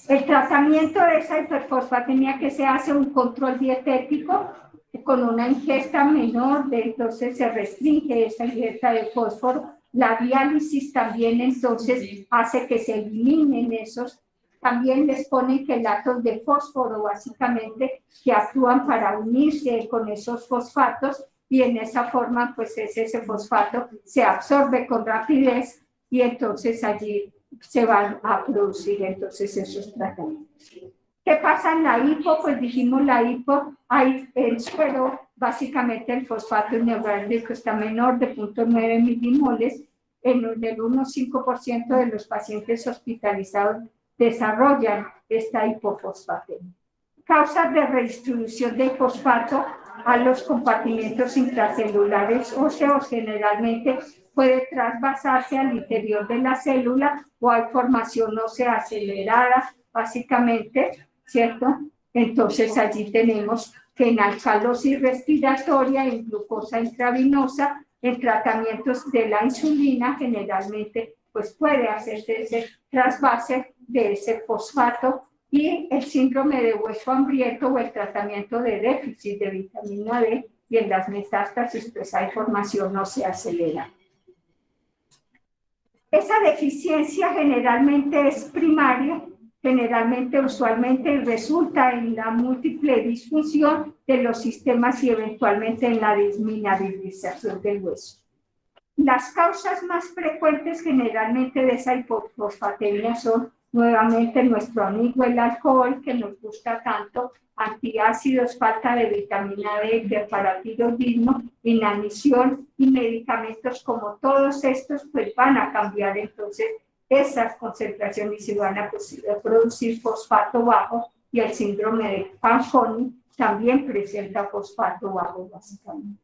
El tratamiento de esa hiperfosfatemia que se hace un control dietético con una ingesta menor, entonces se restringe esa ingesta de fósforo. La diálisis también entonces hace que se eliminen esos. También les ponen quelatos de fósforo básicamente que actúan para unirse con esos fosfatos, y en esa forma pues ese fosfato se absorbe con rapidez y entonces allí se van a producir entonces esos tratamientos. ¿Qué pasa en la hipo? Pues dijimos la hipo, hay el suero, básicamente el fosfato neurálgico está menor de 0.9 milimoles, en el 1,5% de los pacientes hospitalizados desarrollan esta hipofosfatemia. Causas de redistribución del fosfato a los compartimentos intracelulares óseos generalmente puede trasvasarse al interior de la célula, o hay formación ósea acelerada, básicamente, ¿cierto? Entonces allí tenemos que en alcalosis respiratoria, en glucosa intravenosa, en tratamientos de la insulina, generalmente pues puede hacerse ese trasvase de ese fosfato, y el síndrome de hueso hambriento o el tratamiento de déficit de vitamina D, y en las metástasis pues hay formación ósea acelerada. Esa deficiencia generalmente es primaria, usualmente resulta en la múltiple disfunción de los sistemas y eventualmente en la desmineralización del hueso. Las causas más frecuentes generalmente de esa hipofosfatemia son nuevamente nuestro amigo el alcohol, que nos gusta tanto, antiácidos, falta de vitamina D, hiperparatiroidismo, inanición y medicamentos como todos estos pues van a cambiar entonces esas concentraciones y van a producir fosfato bajo, y el síndrome de Fanconi también presenta fosfato bajo básicamente.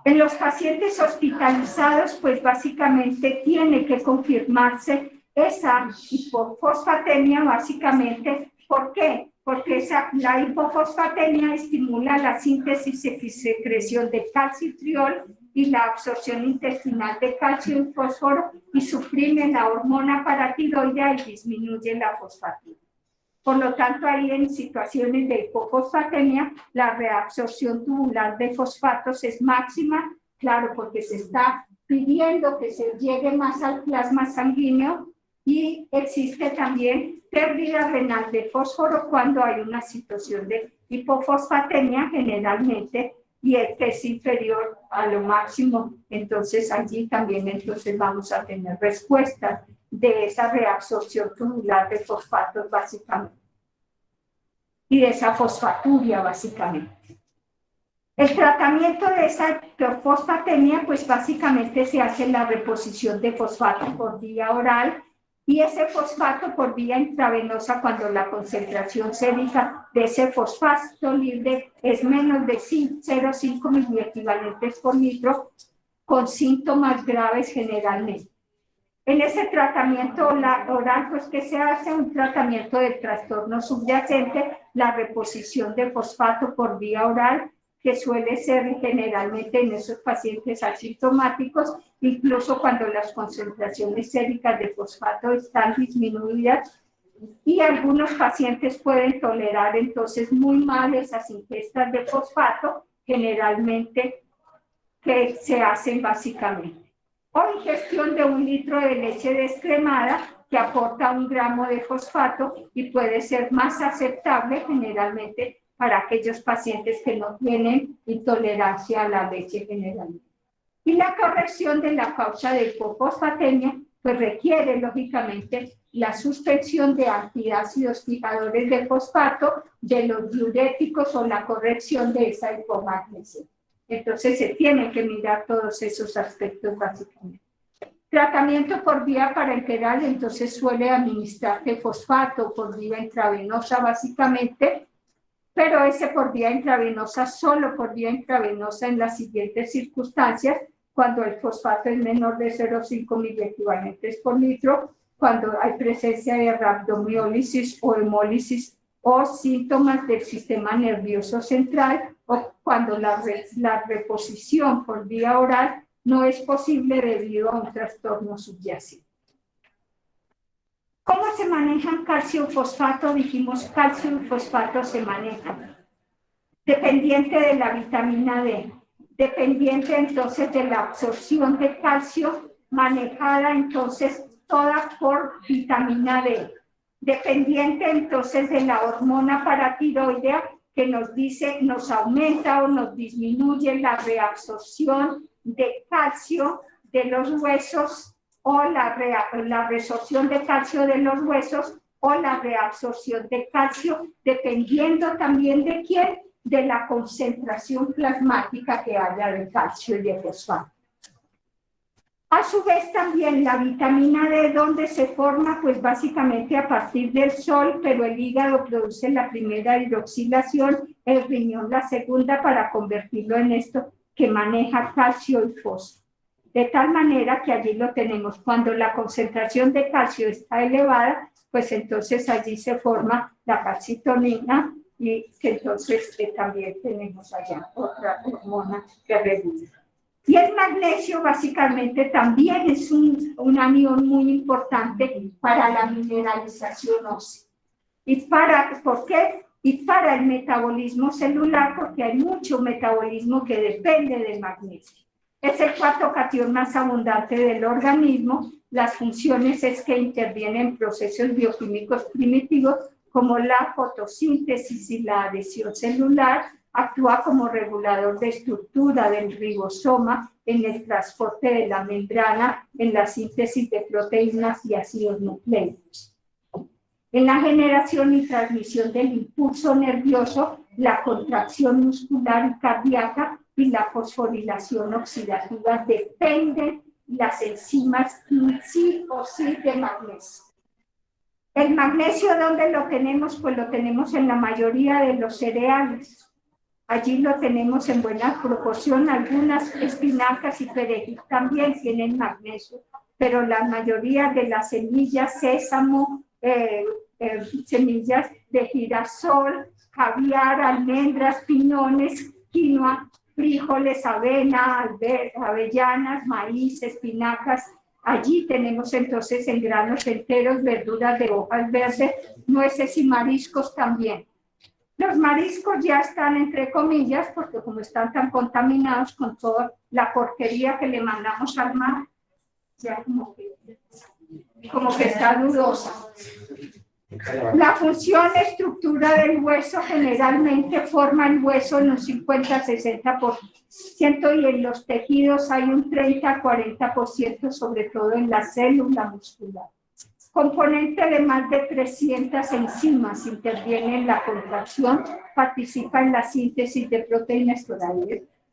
En los pacientes hospitalizados pues básicamente tiene que confirmarse esa hipofosfatemia básicamente. ¿Por qué? Porque la hipofosfatemia estimula la síntesis y secreción de calcitriol y la absorción intestinal de calcio y fósforo, y suprime la hormona paratiroidea y disminuye la fosfatina. Por lo tanto, ahí en situaciones de hipofosfatemia, la reabsorción tubular de fosfatos es máxima, claro, porque se está pidiendo que se llegue más al plasma sanguíneo, y existe también pérdida renal de fósforo cuando hay una situación de hipofosfatemia generalmente, y que es inferior a lo máximo, entonces allí también entonces vamos a tener respuestas de esa reabsorción tubular de fosfatos básicamente y de esa fosfaturia básicamente. El tratamiento de esa fosfatemia pues básicamente se hace la reposición de fosfato por vía oral y ese fosfato por vía intravenosa cuando la concentración sérica de ese fosfato libre es menos de 0,5 miliequivalentes por litro con síntomas graves generalmente. En ese tratamiento oral, pues, ¿qué se hace? Un tratamiento del trastorno subyacente, la reposición de fosfato por vía oral, que suele ser generalmente en esos pacientes asintomáticos, incluso cuando las concentraciones séricas de fosfato están disminuidas, y algunos pacientes pueden tolerar entonces muy mal esas ingestas de fosfato, generalmente que se hacen básicamente. O ingestión de 1 litro de leche descremada que aporta 1 gramo de fosfato y puede ser más aceptable generalmente para aquellos pacientes que no tienen intolerancia a la leche generalmente. Y la corrección de la causa de hipofosfatemia pues requiere lógicamente la suspensión de antiácidos fijadores de fosfato, de los diuréticos o la corrección de esa hipomagnesia. Entonces se tienen que mirar todos esos aspectos básicamente. Tratamiento por vía parenteral, entonces suele administrarse fosfato por vía intravenosa básicamente, pero ese por vía intravenosa, solo por vía intravenosa en las siguientes circunstancias, cuando el fosfato es menor de 0,5 miliequivalentes por litro, cuando hay presencia de rhabdomiólisis o hemólisis o síntomas del sistema nervioso central, o cuando la reposición por vía oral no es posible debido a un trastorno subyacente. ¿Cómo se manejan calcio y fosfato? Dijimos calcio y fosfato se manejan dependiente de la vitamina D, dependiente entonces de la absorción de calcio, manejada entonces toda por vitamina D, dependiente entonces de la hormona paratiroidea que nos dice, nos aumenta o nos disminuye la reabsorción de calcio de los huesos o la resorción de calcio de los huesos o la reabsorción de calcio, dependiendo también de quién, de la concentración plasmática que haya de calcio y de fosfato. A su vez también la vitamina D, ¿dónde se forma? Pues básicamente a partir del sol, pero el hígado produce la primera hidroxilación, el riñón la segunda para convertirlo en esto que maneja calcio y fósforo. De tal manera que allí lo tenemos. Cuando la concentración de calcio está elevada, pues entonces allí se forma la calcitonina y que entonces también tenemos allá otra hormona que regula. Y el magnesio básicamente también es un anión muy importante para la mineralización ósea. ¿Por qué? Y para el metabolismo celular, porque hay mucho metabolismo que depende del magnesio. Es el cuarto catión más abundante del organismo. Las funciones es que interviene en procesos bioquímicos primitivos como la fotosíntesis y la adhesión celular, actúa como regulador de estructura del ribosoma en el transporte de la membrana, en la síntesis de proteínas y ácidos nucleicos. En la generación y transmisión del impulso nervioso, la contracción muscular y cardíaca y la fosforilación oxidativa dependen las enzimas sí o sí de magnesio. El magnesio, ¿dónde lo tenemos? Pues lo tenemos en la mayoría de los cereales. Allí lo tenemos en buena proporción. Algunas espinacas y perejil también tienen magnesio, pero la mayoría de las semillas, sésamo, semillas de girasol, caviar, almendras, piñones, quinoa, frijoles, avena, avellanas, maíz, espinacas. Allí tenemos entonces en granos enteros, verduras de hojas verdes, nueces y mariscos también. Los mariscos ya están entre comillas, porque como están tan contaminados con toda la porquería que le mandamos al mar, ya como que está dudosa. La función, estructura del hueso generalmente forma el hueso en un 50-60% y en los tejidos hay un 30-40%, sobre todo en la célula muscular. Componente de más de 300 enzimas interviene en la contracción, participa en la síntesis de proteínas esteradas,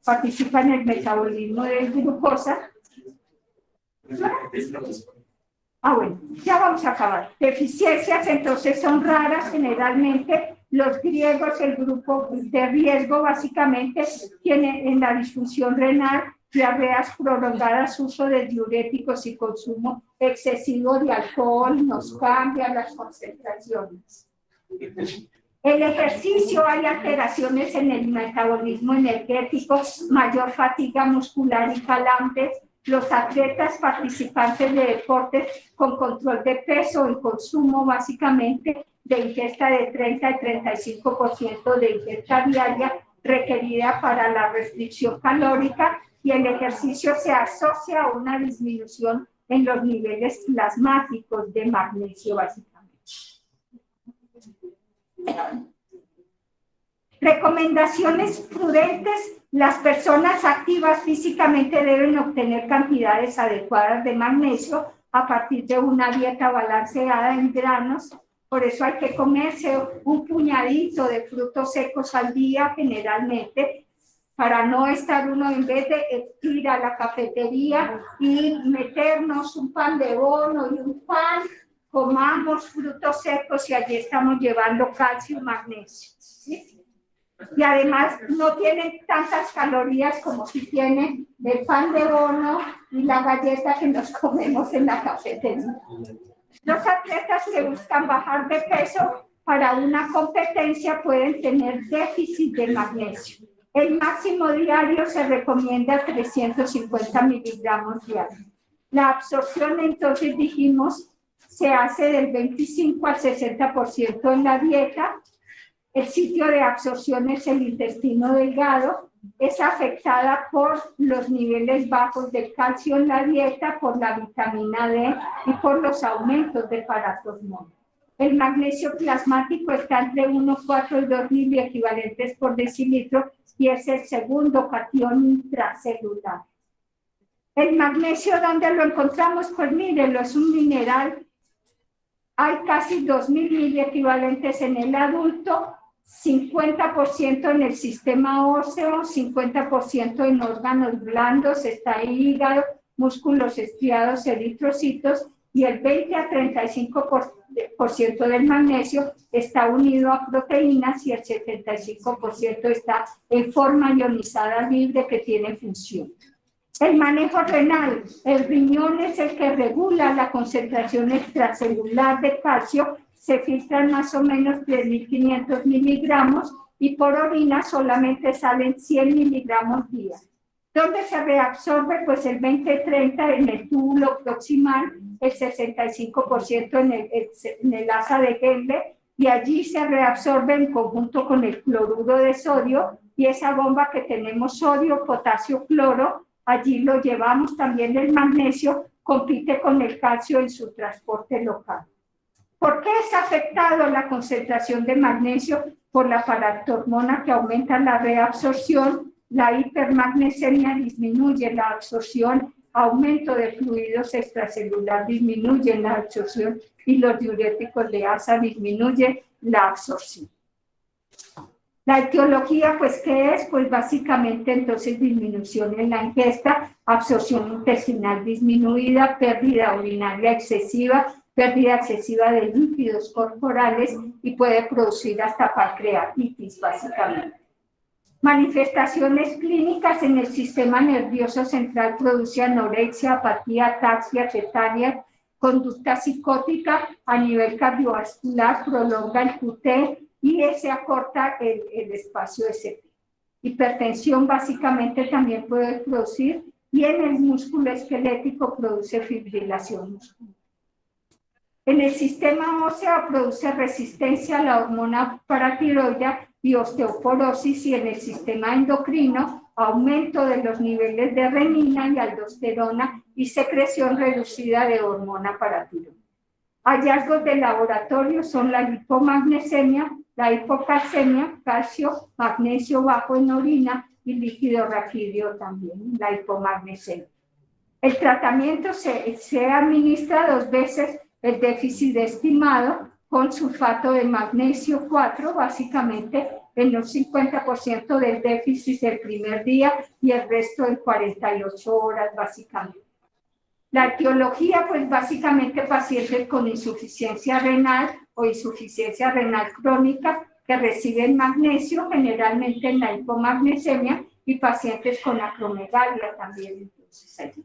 participa en el metabolismo de glucosa. Bueno, ya vamos a acabar. Deficiencias entonces son raras generalmente. Los griegos, el grupo de riesgo básicamente tiene en la disfunción renal, diarreas prolongadas, uso de diuréticos y consumo excesivo de alcohol nos cambia las concentraciones. El ejercicio, hay alteraciones en el metabolismo energético, mayor fatiga muscular y calambres. Los atletas participantes de deportes con control de peso y consumo básicamente de ingesta de 30 y 35% de ingesta diaria requerida para la restricción calórica, y el ejercicio se asocia a una disminución en los niveles plasmáticos de magnesio básicamente. Recomendaciones prudentes. Las personas activas físicamente deben obtener cantidades adecuadas de magnesio a partir de una dieta balanceada en granos. Por eso hay que comerse un puñadito de frutos secos al día generalmente, para no estar uno, en vez de ir a la cafetería y meternos un pan de bono y un pan, comamos frutos secos y allí estamos llevando calcio y magnesio, ¿sí? Y además no tienen tantas calorías como si tiene el pan de bono y la galleta que nos comemos en la cafetería. Los atletas que buscan bajar de peso para una competencia pueden tener déficit de magnesio. El máximo diario se recomienda 350 miligramos diarios. La absorción, entonces dijimos, se hace del 25 al 60% en la dieta. El sitio de absorción es el intestino delgado. Es afectada por los niveles bajos de calcio en la dieta, por la vitamina D y por los aumentos de paratormona. El magnesio plasmático está entre 1,4 y 2 miliequivalentes por decilitro y es el segundo catión intracelular. El magnesio, ¿dónde lo encontramos? Pues mírenlo, es un mineral. Hay casi 2.000 miliequivalentes en el adulto, 50% en el sistema óseo, 50% en órganos blandos, está ahí hígado, músculos estriados, eritrocitos, y el 20 a 35% del magnesio está unido a proteínas y el 75% está en forma ionizada libre que tiene función. El manejo renal. El riñón es el que regula la concentración extracelular de calcio. Se filtran más o menos 3.500 miligramos y por orina solamente salen 100 miligramos día. ¿Dónde se reabsorbe? Pues el 20-30 en el túbulo proximal, el 65% en el asa de Henle, y allí se reabsorbe en conjunto con el cloruro de sodio, y esa bomba que tenemos sodio, potasio, cloro, allí lo llevamos también el magnesio, compite con el calcio en su transporte local. ¿Por qué es afectado la concentración de magnesio? Por la paratormona que aumenta la reabsorción. La hipermagnesemia disminuye la absorción, aumento de fluidos extracelular disminuye la absorción y los diuréticos de asa disminuyen la absorción. La etiología, pues, ¿qué es? Pues básicamente entonces disminución en la ingesta, absorción intestinal disminuida, pérdida urinaria excesiva, pérdida excesiva de lípidos corporales y puede producir hasta pancreatitis básicamente. Manifestaciones clínicas en el sistema nervioso central: produce anorexia, apatía, ataxia, tetania, conducta psicótica. A nivel cardiovascular prolonga el QT y se acorta el espacio SP. Hipertensión básicamente también puede producir, y en el músculo esquelético produce fibrilación muscular. En el sistema óseo produce resistencia a la hormona paratiroidea y osteoporosis, y en el sistema endocrino aumento de los niveles de renina y aldosterona y secreción reducida de hormona paratiroidea. Hallazgos de laboratorio son la lipomagnesemia, la hipocalcemia, calcio, magnesio bajo en orina y líquido raquídeo también, la hipomagnesemia. El tratamiento se administra 2 veces el déficit estimado con sulfato de magnesio 4, básicamente en un 50% del déficit el primer día y el resto en 48 horas, básicamente. La etiología, pues básicamente pacientes con insuficiencia renal o insuficiencia renal crónica que reciben magnesio, generalmente en la hipomagnesemia, y pacientes con acromegalia también. Entonces, allí.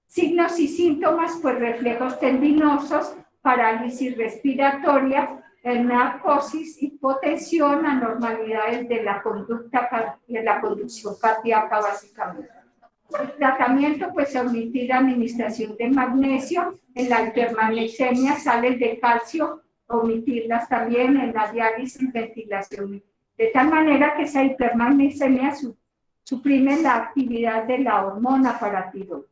Signos y síntomas, pues reflejos tendinosos, parálisis respiratoria, narcosis, hipotensión, anormalidades de la conducta, de la conducción cardíaca, básicamente. El tratamiento, pues omitir administración de magnesio, en la hipermagnesemia, sales de calcio, omitirlas también, en la diálisis, ventilación, de tal manera que esa hipermagnesemia suprime la actividad de la hormona paratiroidea.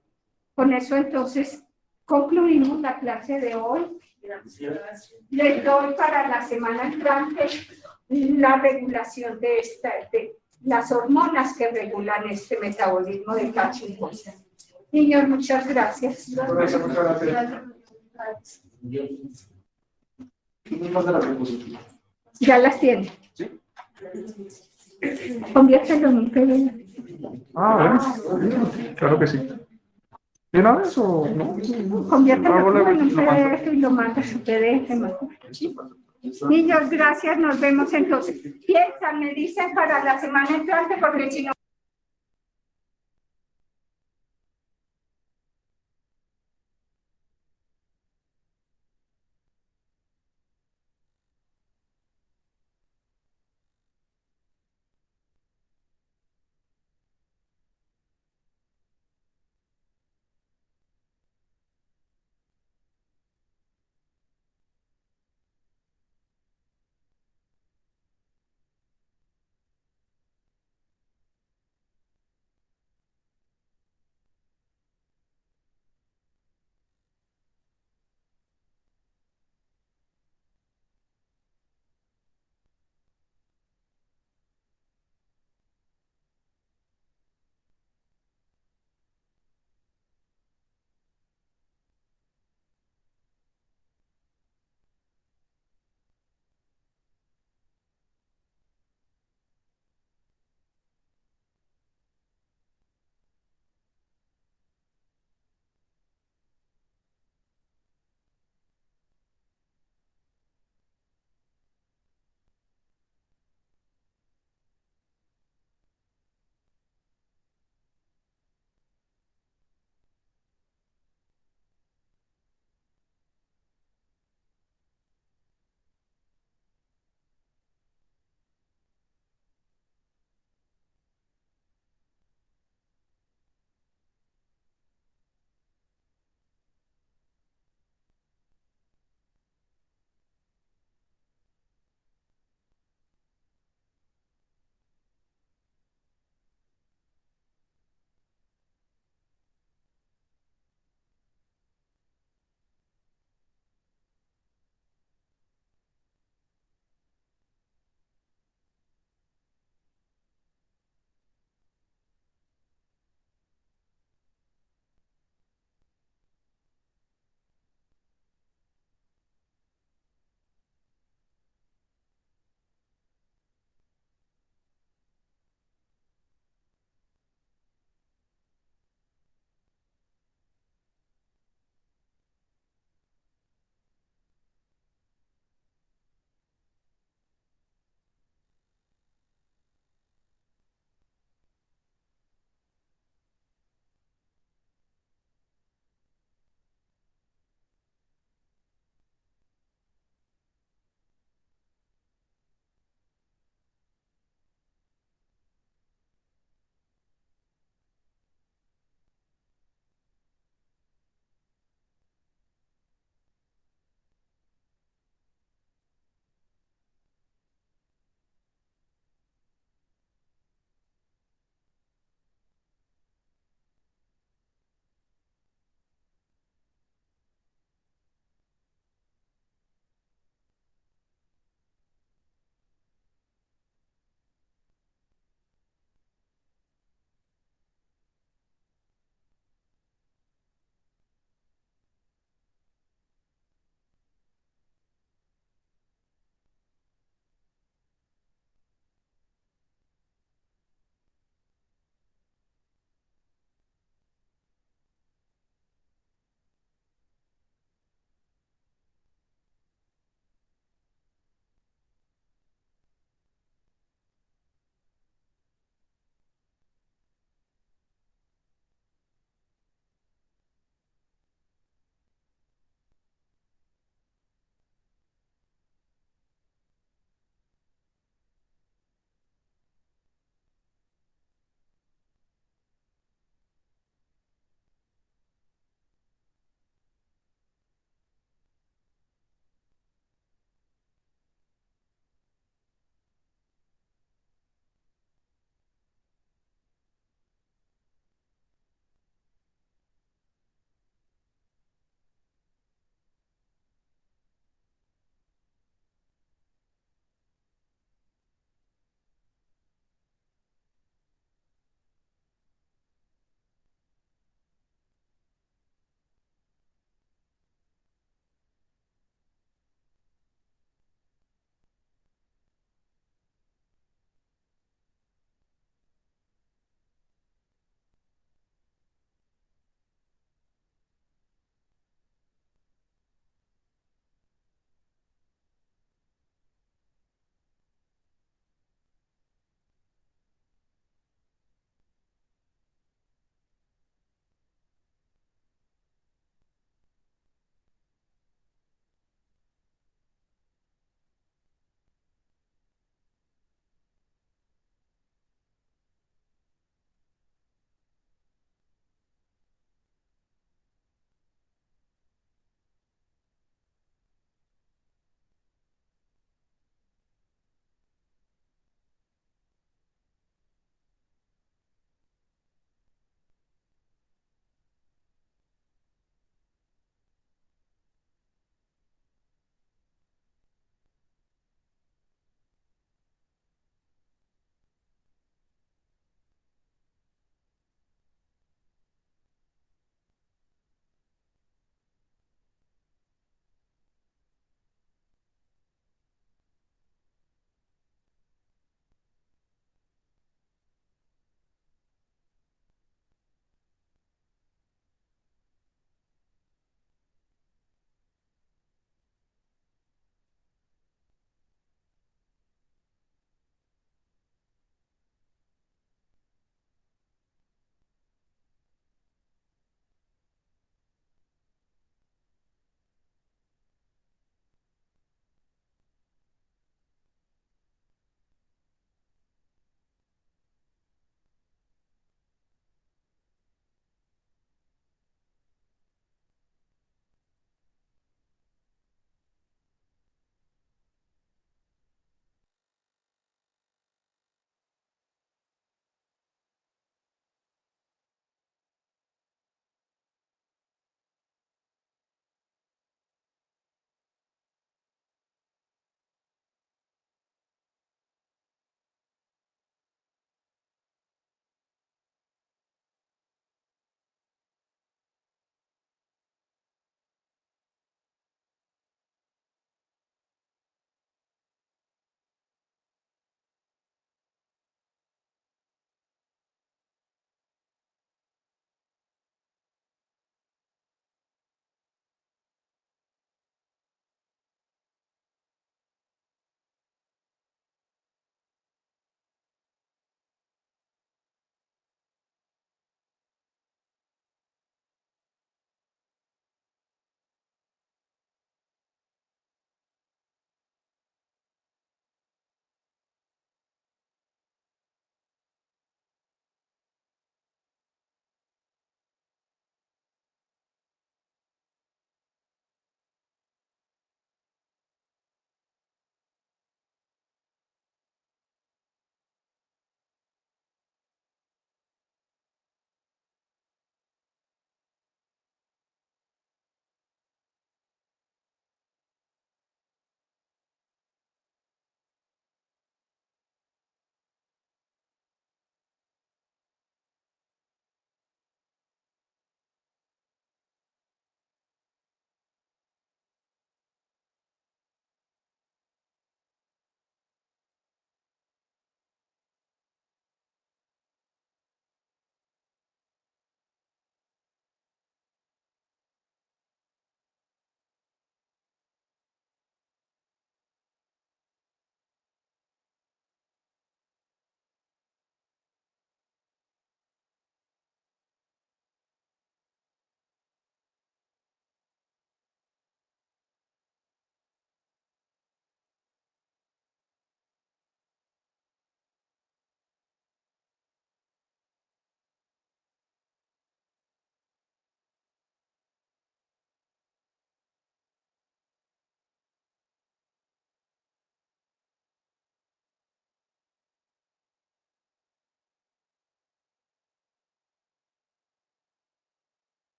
Con eso entonces concluimos la clase de hoy. Gracias. Les doy para la semana entrante la regulación de las hormonas que regulan este metabolismo de calcio y fósforo. Niños, muchas gracias. Profesor, muchas gracias. ¿Quién pasa la diapositiva? Ya las tiene. ¿Sí? Conviértelo en un PDF. Bueno, claro que sí. ¿De una vez o no? Conviértelo en un PDF y lo manda a su PDF. Niños, gracias. Nos vemos entonces. Piensan, me dicen para la semana entrante, porque si no...